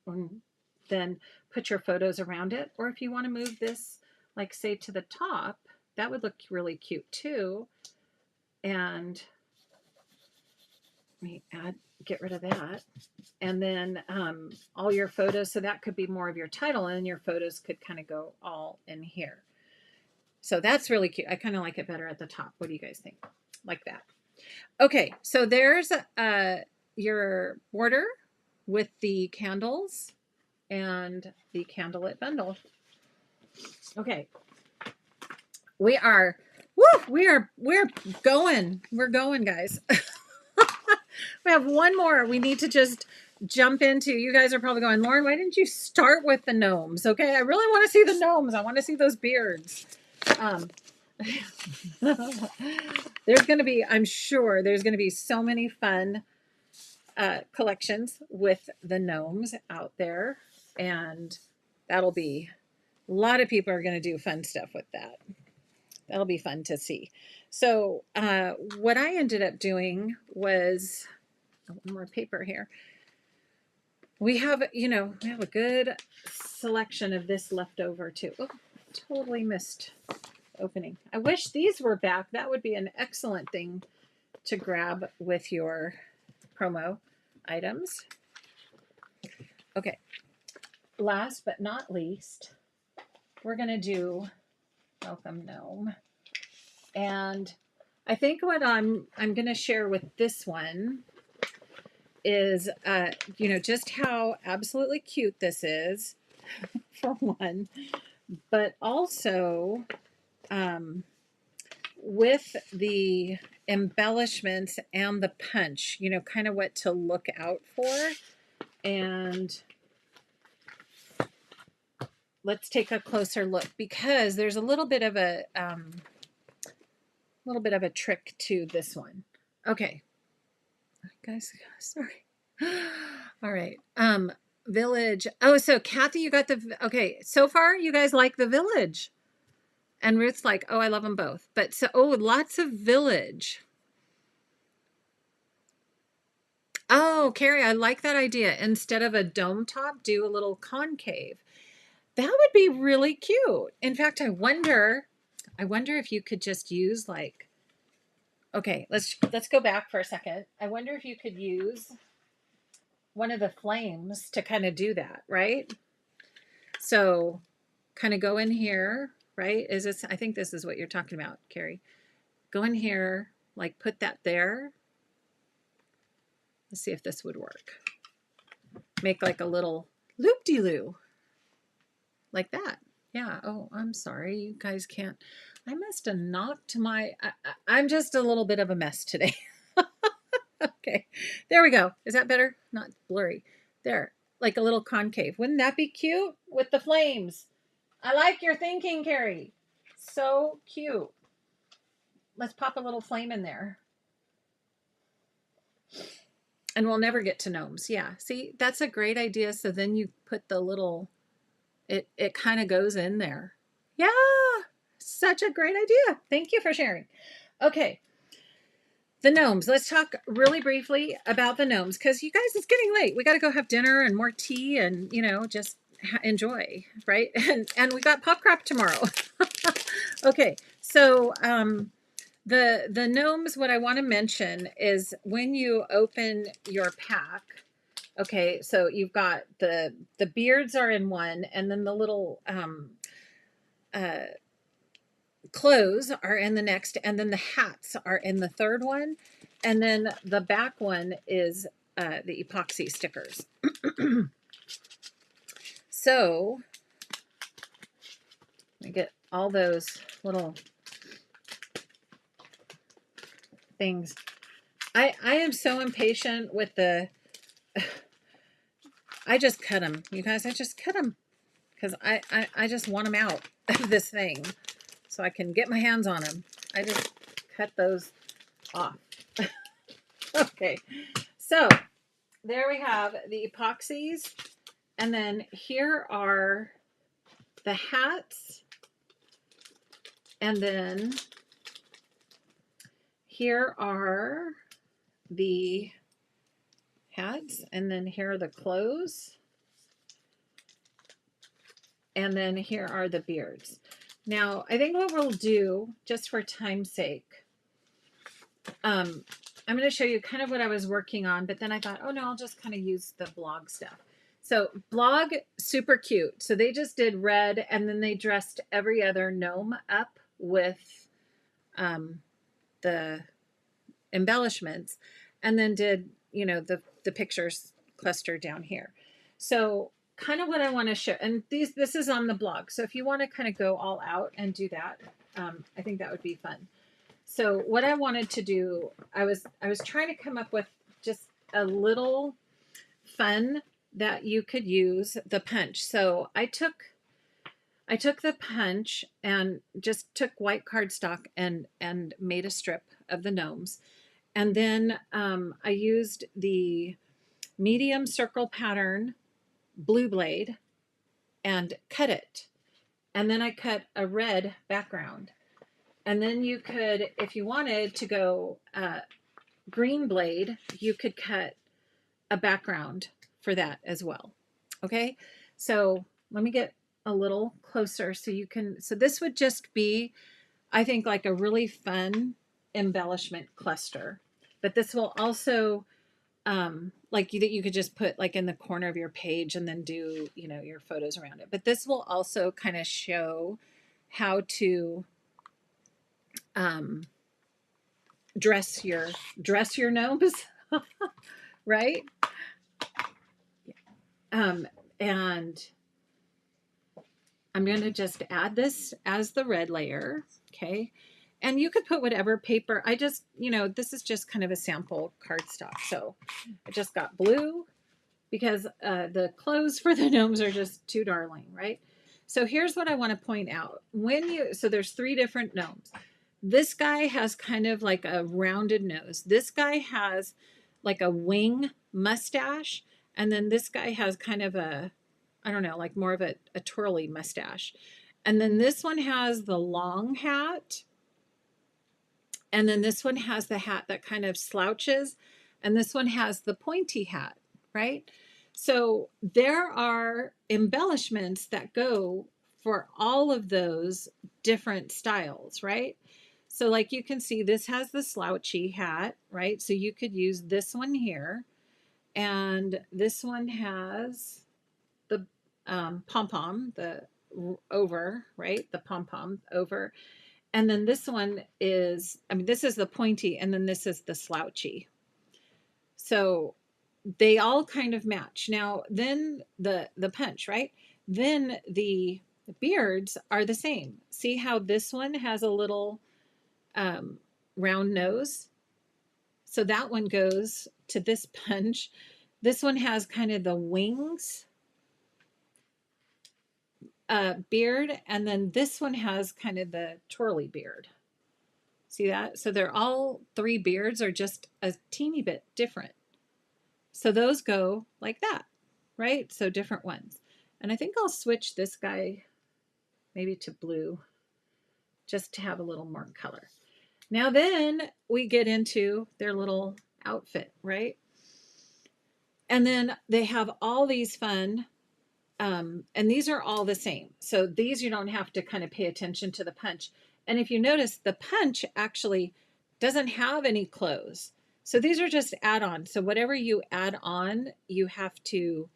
And then put your photos around it. Or if you want to move this, like say to the top, that would look really cute too. And let me get rid of that. And then all your photos, so that could be more of your title, and your photos could kind of go all in here. So that's really cute. I kind of like it better at the top. What do you guys think? Like that. Okay, so there's your border with the candles and the Candlelit bundle. Okay, we're going. We're going, guys. We have one more we need to just jump into. You guys are probably going, Lauren, why didn't you start with the gnomes? Okay, I really want to see the gnomes. I want to see those beards. There's going to be, I'm sure there's going to be so many fun collections with the gnomes out there, and that'll be, a lot of people are going to do fun stuff with that. That'll be fun to see. So what I ended up doing was, one more paper here. We have a good selection of this left over too. Oh, totally missed opening. I wish these were back. That would be an excellent thing to grab with your promo items. Okay. Last but not least, we're going to do Welcome Gnome. And I think what I'm going to share with this one is, just how absolutely cute this is, for one, but also with the embellishments and the punch, kind of what to look out for. And let's take a closer look, because there's a little bit of a trick to this one. Okay, guys, sorry. All right. Village. Oh, so Kathy, you got okay. So far, you guys like the Village. And Ruth's like, oh, I love them both. But lots of Village. Oh, Carrie, I like that idea. Instead of a dome top, do a little concave. That would be really cute. In fact, I wonder if you could just use like, okay, let's go back for a second. I wonder if you could use one of the flames to kind of do that, right? So kind of go in here, right? Is this, I think this is what you're talking about, Carrie. Go in here, like put that there. Let's see if this would work. Make like a little loop-de-loo, like that. Yeah, oh, I'm sorry, you guys can't. I must have knocked my, I'm just a little bit of a mess today. Okay, there we go. Is that better? Not blurry. There, like a little concave. Wouldn't that be cute with the flames? I like your thinking, Carrie. So cute. Let's pop a little flame in there. And we'll never get to gnomes. Yeah, see, that's a great idea. So then you put the little, it kind of goes in there. Yeah, such a great idea. Thank you for sharing. Okay. The gnomes. Let's talk really briefly about the gnomes because you guys, it's getting late. We got to go have dinner and more tea and, you know, just enjoy, right? And we got pop crop tomorrow. Okay, so the gnomes, what I want to mention is when you open your pack, okay, so you've got the beards are in one, and then the little clothes are in the next, and then the hats are in the third one, and then the back one is the epoxy stickers. So I get all those little things. I am so impatient with the I just cut them, you guys. I just cut them because I just want them out of this thing so I can get my hands on them. I just cut those off. Okay, so there we have the epoxies, and then here are the hats, and then here are the hats, and then here are the clothes, and then here are the beards. Now, I think what we'll do, just for time's sake, I'm going to show you kind of what I was working on, but then I thought, oh no, I'll just kind of use the blog stuff. So blog, super cute. So they just did red, and then they dressed every other gnome up with the embellishments, and then did, you know, the pictures cluster down here. So kind of what I want to show, and this is on the blog. So if you want to kind of go all out and do that, I think that would be fun. So what I wanted to do, I was trying to come up with just a little fun that you could use the punch. So I took the punch and just took white cardstock and made a strip of the gnomes. And then I used the medium circle pattern blue blade and cut it. And then I cut a red background. And then you could, if you wanted to go green blade, you could cut a background for that as well. Okay, so let me get a little closer so you can, so this would just be, I think, like a really fun embellishment cluster. But this will also, like you could just put like in the corner of your page and then do, you know, your photos around it. But this will also kind of show how to dress your gnomes, right? And I'm going to just add this as the red layer, okay? And you could put whatever paper. I just, you know, this is just kind of a sample cardstock. So I just got blue because the clothes for the gnomes are just too darling, right? So here's what I want to point out. So there's 3 different gnomes. This guy has kind of like a rounded nose. This guy has like a wing mustache. And then this guy has kind of a, I don't know, like more of a twirly mustache. And then this one has the long hat. And then this one has the hat that kind of slouches. And this one has the pointy hat, right? So there are embellishments that go for all of those different styles, right? So like you can see this has the slouchy hat, right? So you could use this one here, and this one has the pom-pom, the over, right? The pom-pom over. And then this one is, I mean, this is the pointy, and then this is the slouchy. So they all kind of match. Now, then the punch, right? Then the beards are the same. See how this one has a little um, round nose? So that one goes to this punch. This one has kind of the wings beard, and then this one has kind of the twirly beard. See that? So they're all three beards are just a teeny bit different. So those go like that, right? So different ones. And I think I'll switch this guy maybe to blue just to have a little more color. Now then we get into their little outfit, right? And then they have all these fun, and these are all the same. So these you don't have to kind of pay attention to the punch. And if you notice, the punch actually doesn't have any clothes. So these are just add-ons. So whatever you add on, you have to,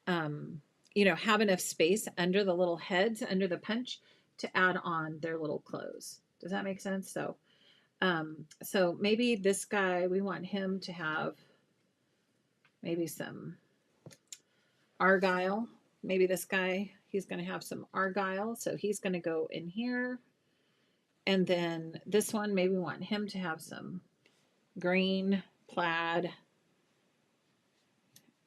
have enough space under the little heads, under the punch, to add on their little clothes. Does that make sense? So maybe this guy, we want him to have maybe some argyle. Maybe this guy, he's going to have some argyle. So he's going to go in here. And then this one, maybe we want him to have some green plaid.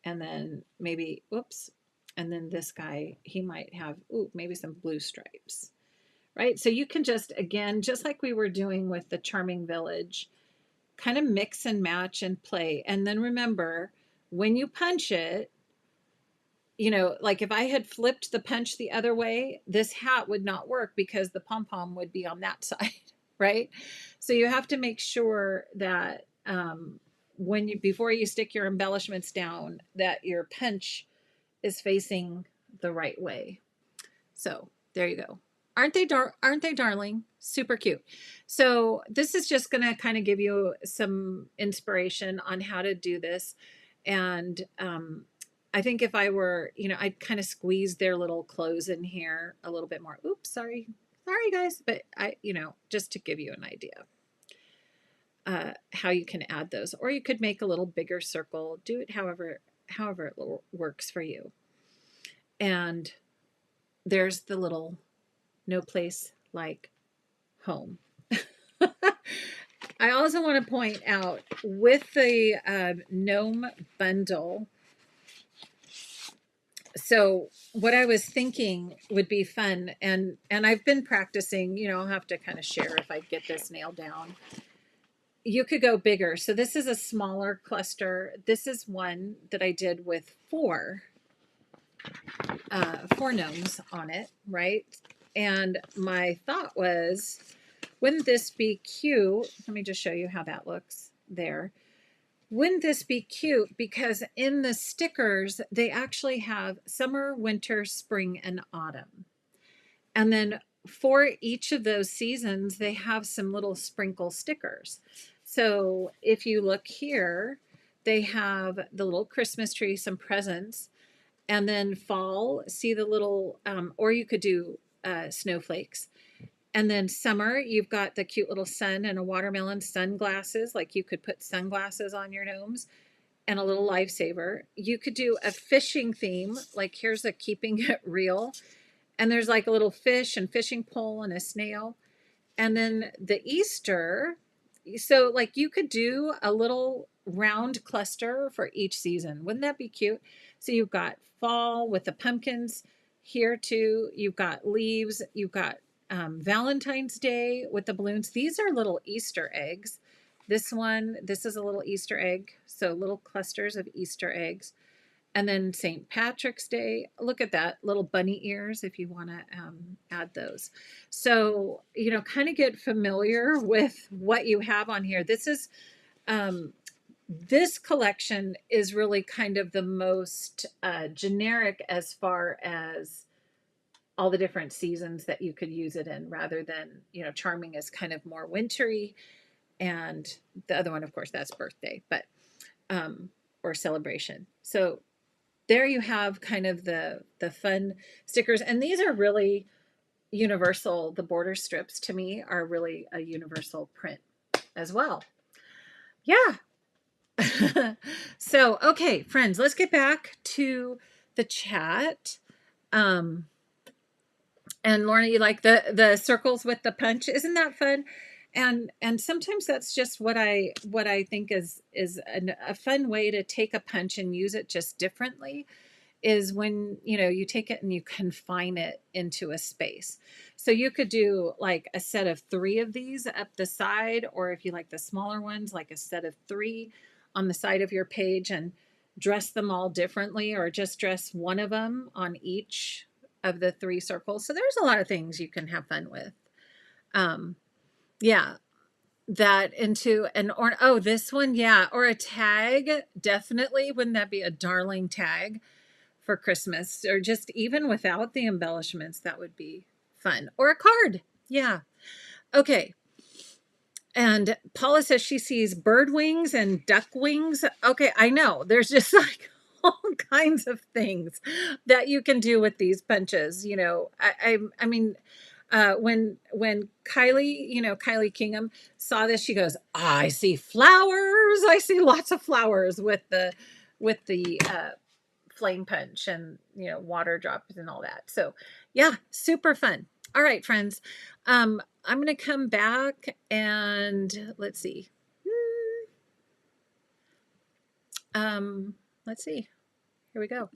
And then maybe, whoops. And then this guy, he might have, maybe some blue stripes, right? So you can just, again, just like we were doing with the Charming Village, kind of mix and match and play. And then remember, when you punch it, like if I had flipped the punch the other way, this hat would not work because the pom-pom would be on that side, right? So you have to make sure that before you stick your embellishments down, that your punch is facing the right way. So there you go. Aren't they darling? Super cute. So this is just going to kind of give you some inspiration on how to do this. And I think if I were, I'd kind of squeeze their little clothes in here a little bit more. Oops, sorry guys. But just to give you an idea how you can add those, or you could make a little bigger circle, do it however it works for you. And there's the little no place like home. I also want to point out with the gnome bundle, so what I was thinking would be fun, and I've been practicing, I'll have to kind of share if I get this nailed down. You could go bigger. So this is a smaller cluster. This is one that I did with four gnomes on it, right? And my thought was, wouldn't this be cute? Let me just show you how that looks there. Wouldn't this be cute? Because in the stickers, they actually have summer, winter, spring, and autumn. And then for each of those seasons, they have some little sprinkle stickers. So if you look here, they have the little Christmas tree, some presents, and then fall, see the little, or you could do snowflakes. And then summer, you've got the cute little sun and a watermelon sunglasses, like you could put sunglasses on your gnomes, and a little lifesaver. You could do a fishing theme, like here's a keeping it real. And there's like a little fish and fishing pole and a snail. And then the Easter, so like you could do a little round cluster for each season. Wouldn't that be cute? So you've got fall with the pumpkins here too. You've got leaves. You've got Valentine's Day with the balloons. These are little Easter eggs. This is a little Easter egg. So little clusters of Easter eggs. And then St. Patrick's Day. Look at that, little bunny ears if you want to add those. So, kind of get familiar with what you have on here. This is this collection is really kind of the most generic as far as all the different seasons that you could use it in, rather than, Charming is kind of more wintry. And the other one, of course, that's birthday, but, or celebration. So there you have kind of the fun stickers. And these are really universal. The border strips to me are really a universal print as well. Yeah. So, okay, friends, let's get back to the chat. And Lorna, you like the circles with the punch? Isn't that fun? And sometimes that's just what I think is a fun way to take a punch and use it just differently, is when you take it and you confine it into a space. So you could do like a set of 3 of these up the side, or if you like the smaller ones, like a set of 3 on the side of your page, and dress them all differently, or just dress one of them on each of the 3 circles. So there's a lot of things you can have fun with. Yeah, that into an this one, yeah, or a tag, definitely. Wouldn't that be a darling tag for Christmas, or just even without the embellishments? That would be fun. Or a card. Yeah. Okay. And Paula says she sees bird wings and duck wings. Okay, I know. There's just like all kinds of things that you can do with these punches. I mean, when Kylie Kingham saw this, she goes, "I see flowers. I see lots of flowers with the flame punch, and water drops and all that." So yeah, super fun. All right, friends. I'm going to come back and let's see. Let's see. Here we go.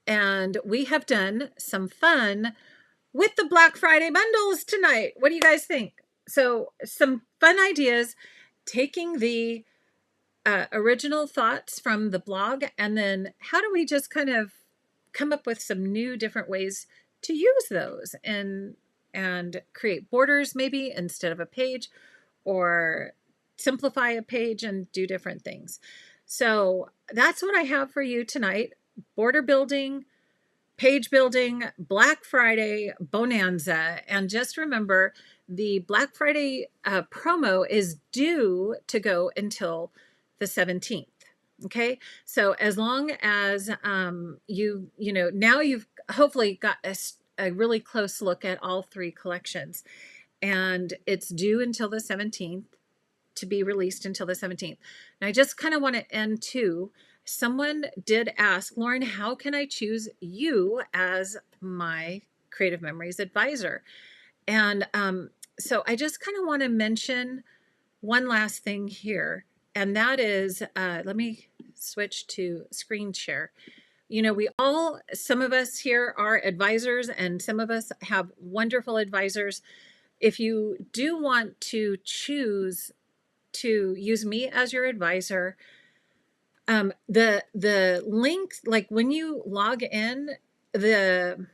And we have done some fun with the Black Friday bundles tonight. What do you guys think? So some fun ideas, taking the original thoughts from the blog, and then how do we just kind of come up with some new different ways to use those and create borders maybe instead of a page, or simplify a page and do different things. So that's what I have for you tonight. Border building, page building, Black Friday bonanza. And just remember, the Black Friday promo is due to go until the 17th. Okay, so as long as now you've hopefully got a really close look at all 3 collections, and it's due until the 17th, to be released until the 17th. And I just kind of want to end too. Someone did ask, Lauren, how can I choose you as my Creative Memories advisor? And so I just kind of want to mention one last thing here, and that is, let me switch to screen share. Some of us here are advisors, and some of us have wonderful advisors. If you do want to choose to use me as your advisor, the link, like when you log in, the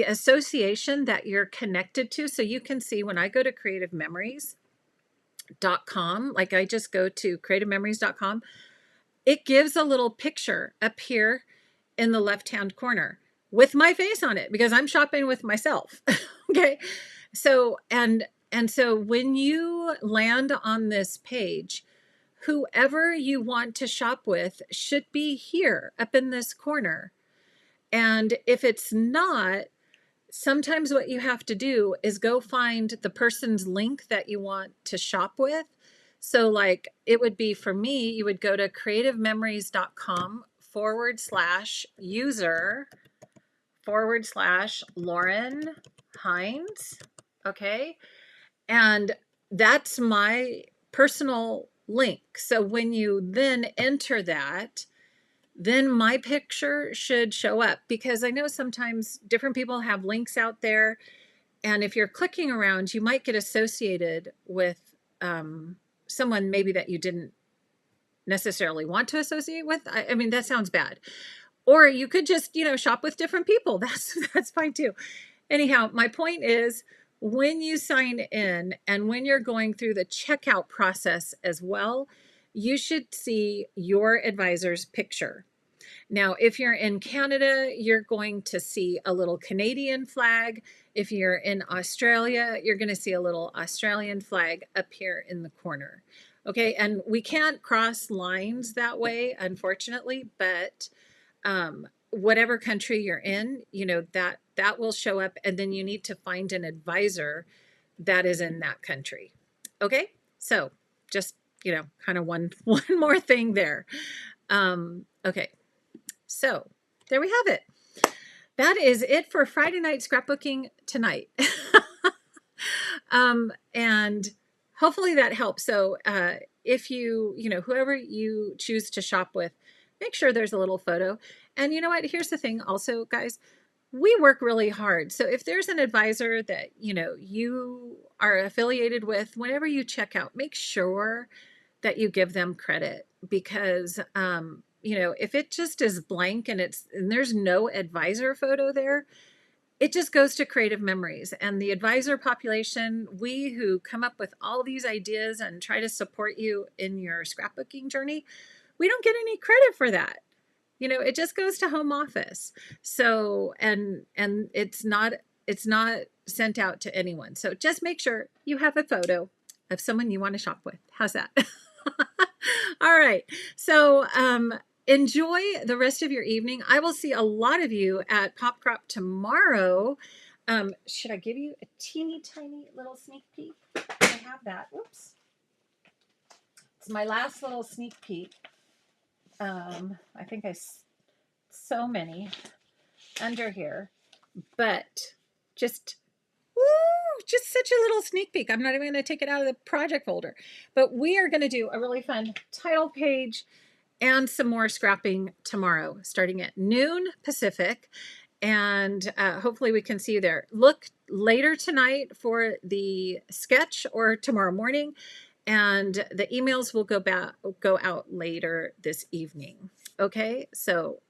association that you're connected to, so you can see when I go to creativememories.com, like I just go to creativememories.com, it gives a little picture up here in the left-hand corner with my face on it, because I'm shopping with myself. Okay. So, and so when you land on this page, whoever you want to shop with should be here up in this corner. And if it's not, sometimes what you have to do is go find the person's link that you want to shop with. So like it would be, for me, you would go to creativememories.com/user/Lauren Hines. Okay. And that's my personal link. So when you then enter that, then my picture should show up, because I know sometimes different people have links out there. And if you're clicking around, you might get associated with someone maybe that you didn't necessarily want to associate with. I mean, that sounds bad. Or you could just, shop with different people. That's fine too. Anyhow, my point is, when you sign in and when you're going through the checkout process as well, you should see your advisor's picture. Now, if you're in Canada, you're going to see a little Canadian flag. If you're in Australia, you're going to see a little Australian flag up here in the corner. Okay, and we can't cross lines that way, unfortunately, but whatever country you're in, you know, that will show up, and then you need to find an advisor that is in that country. Okay, so just, you know, kind of one more thing there. Okay, so there we have it. That is it for Friday night scrapbooking tonight. And hopefully that helps. So if you know, whoever you choose to shop with, make sure there's a little photo. And you know what? Here's the thing also, guys. We work really hard. So if there's an advisor that, you know, you are affiliated with, whenever you check out, make sure that you give them credit, because you know, if it just is blank and there's no advisor photo there, it just goes to creative memories. And the advisor population, we who come up with all these ideas and try to support you in your scrapbooking journey, we don't get any credit for that. You know, it just goes to home office. So, and it's not sent out to anyone. So just make sure you have a photo of someone you want to shop with. How's that? All right. So, enjoy the rest of your evening. I will see a lot of you at Pop Crop tomorrow. Should I give you a teeny tiny little sneak peek? I have that. Oops. It's my last little sneak peek. I think so many under here, but just such a little sneak peek. I'm not even going to take it out of the project folder, but we are going to do a really fun title page and some more scrapping tomorrow, starting at noon Pacific. And hopefully we can see you there. Look later tonight for the sketch, or tomorrow morning. And the emails will go out later this evening. Okay, so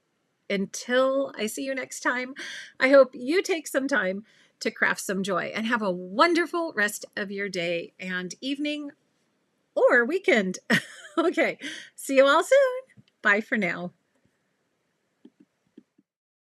until I see you next time, I hope you take some time to craft some joy and have a wonderful rest of your day and evening or weekend. Okay, see you all soon. Bye for now.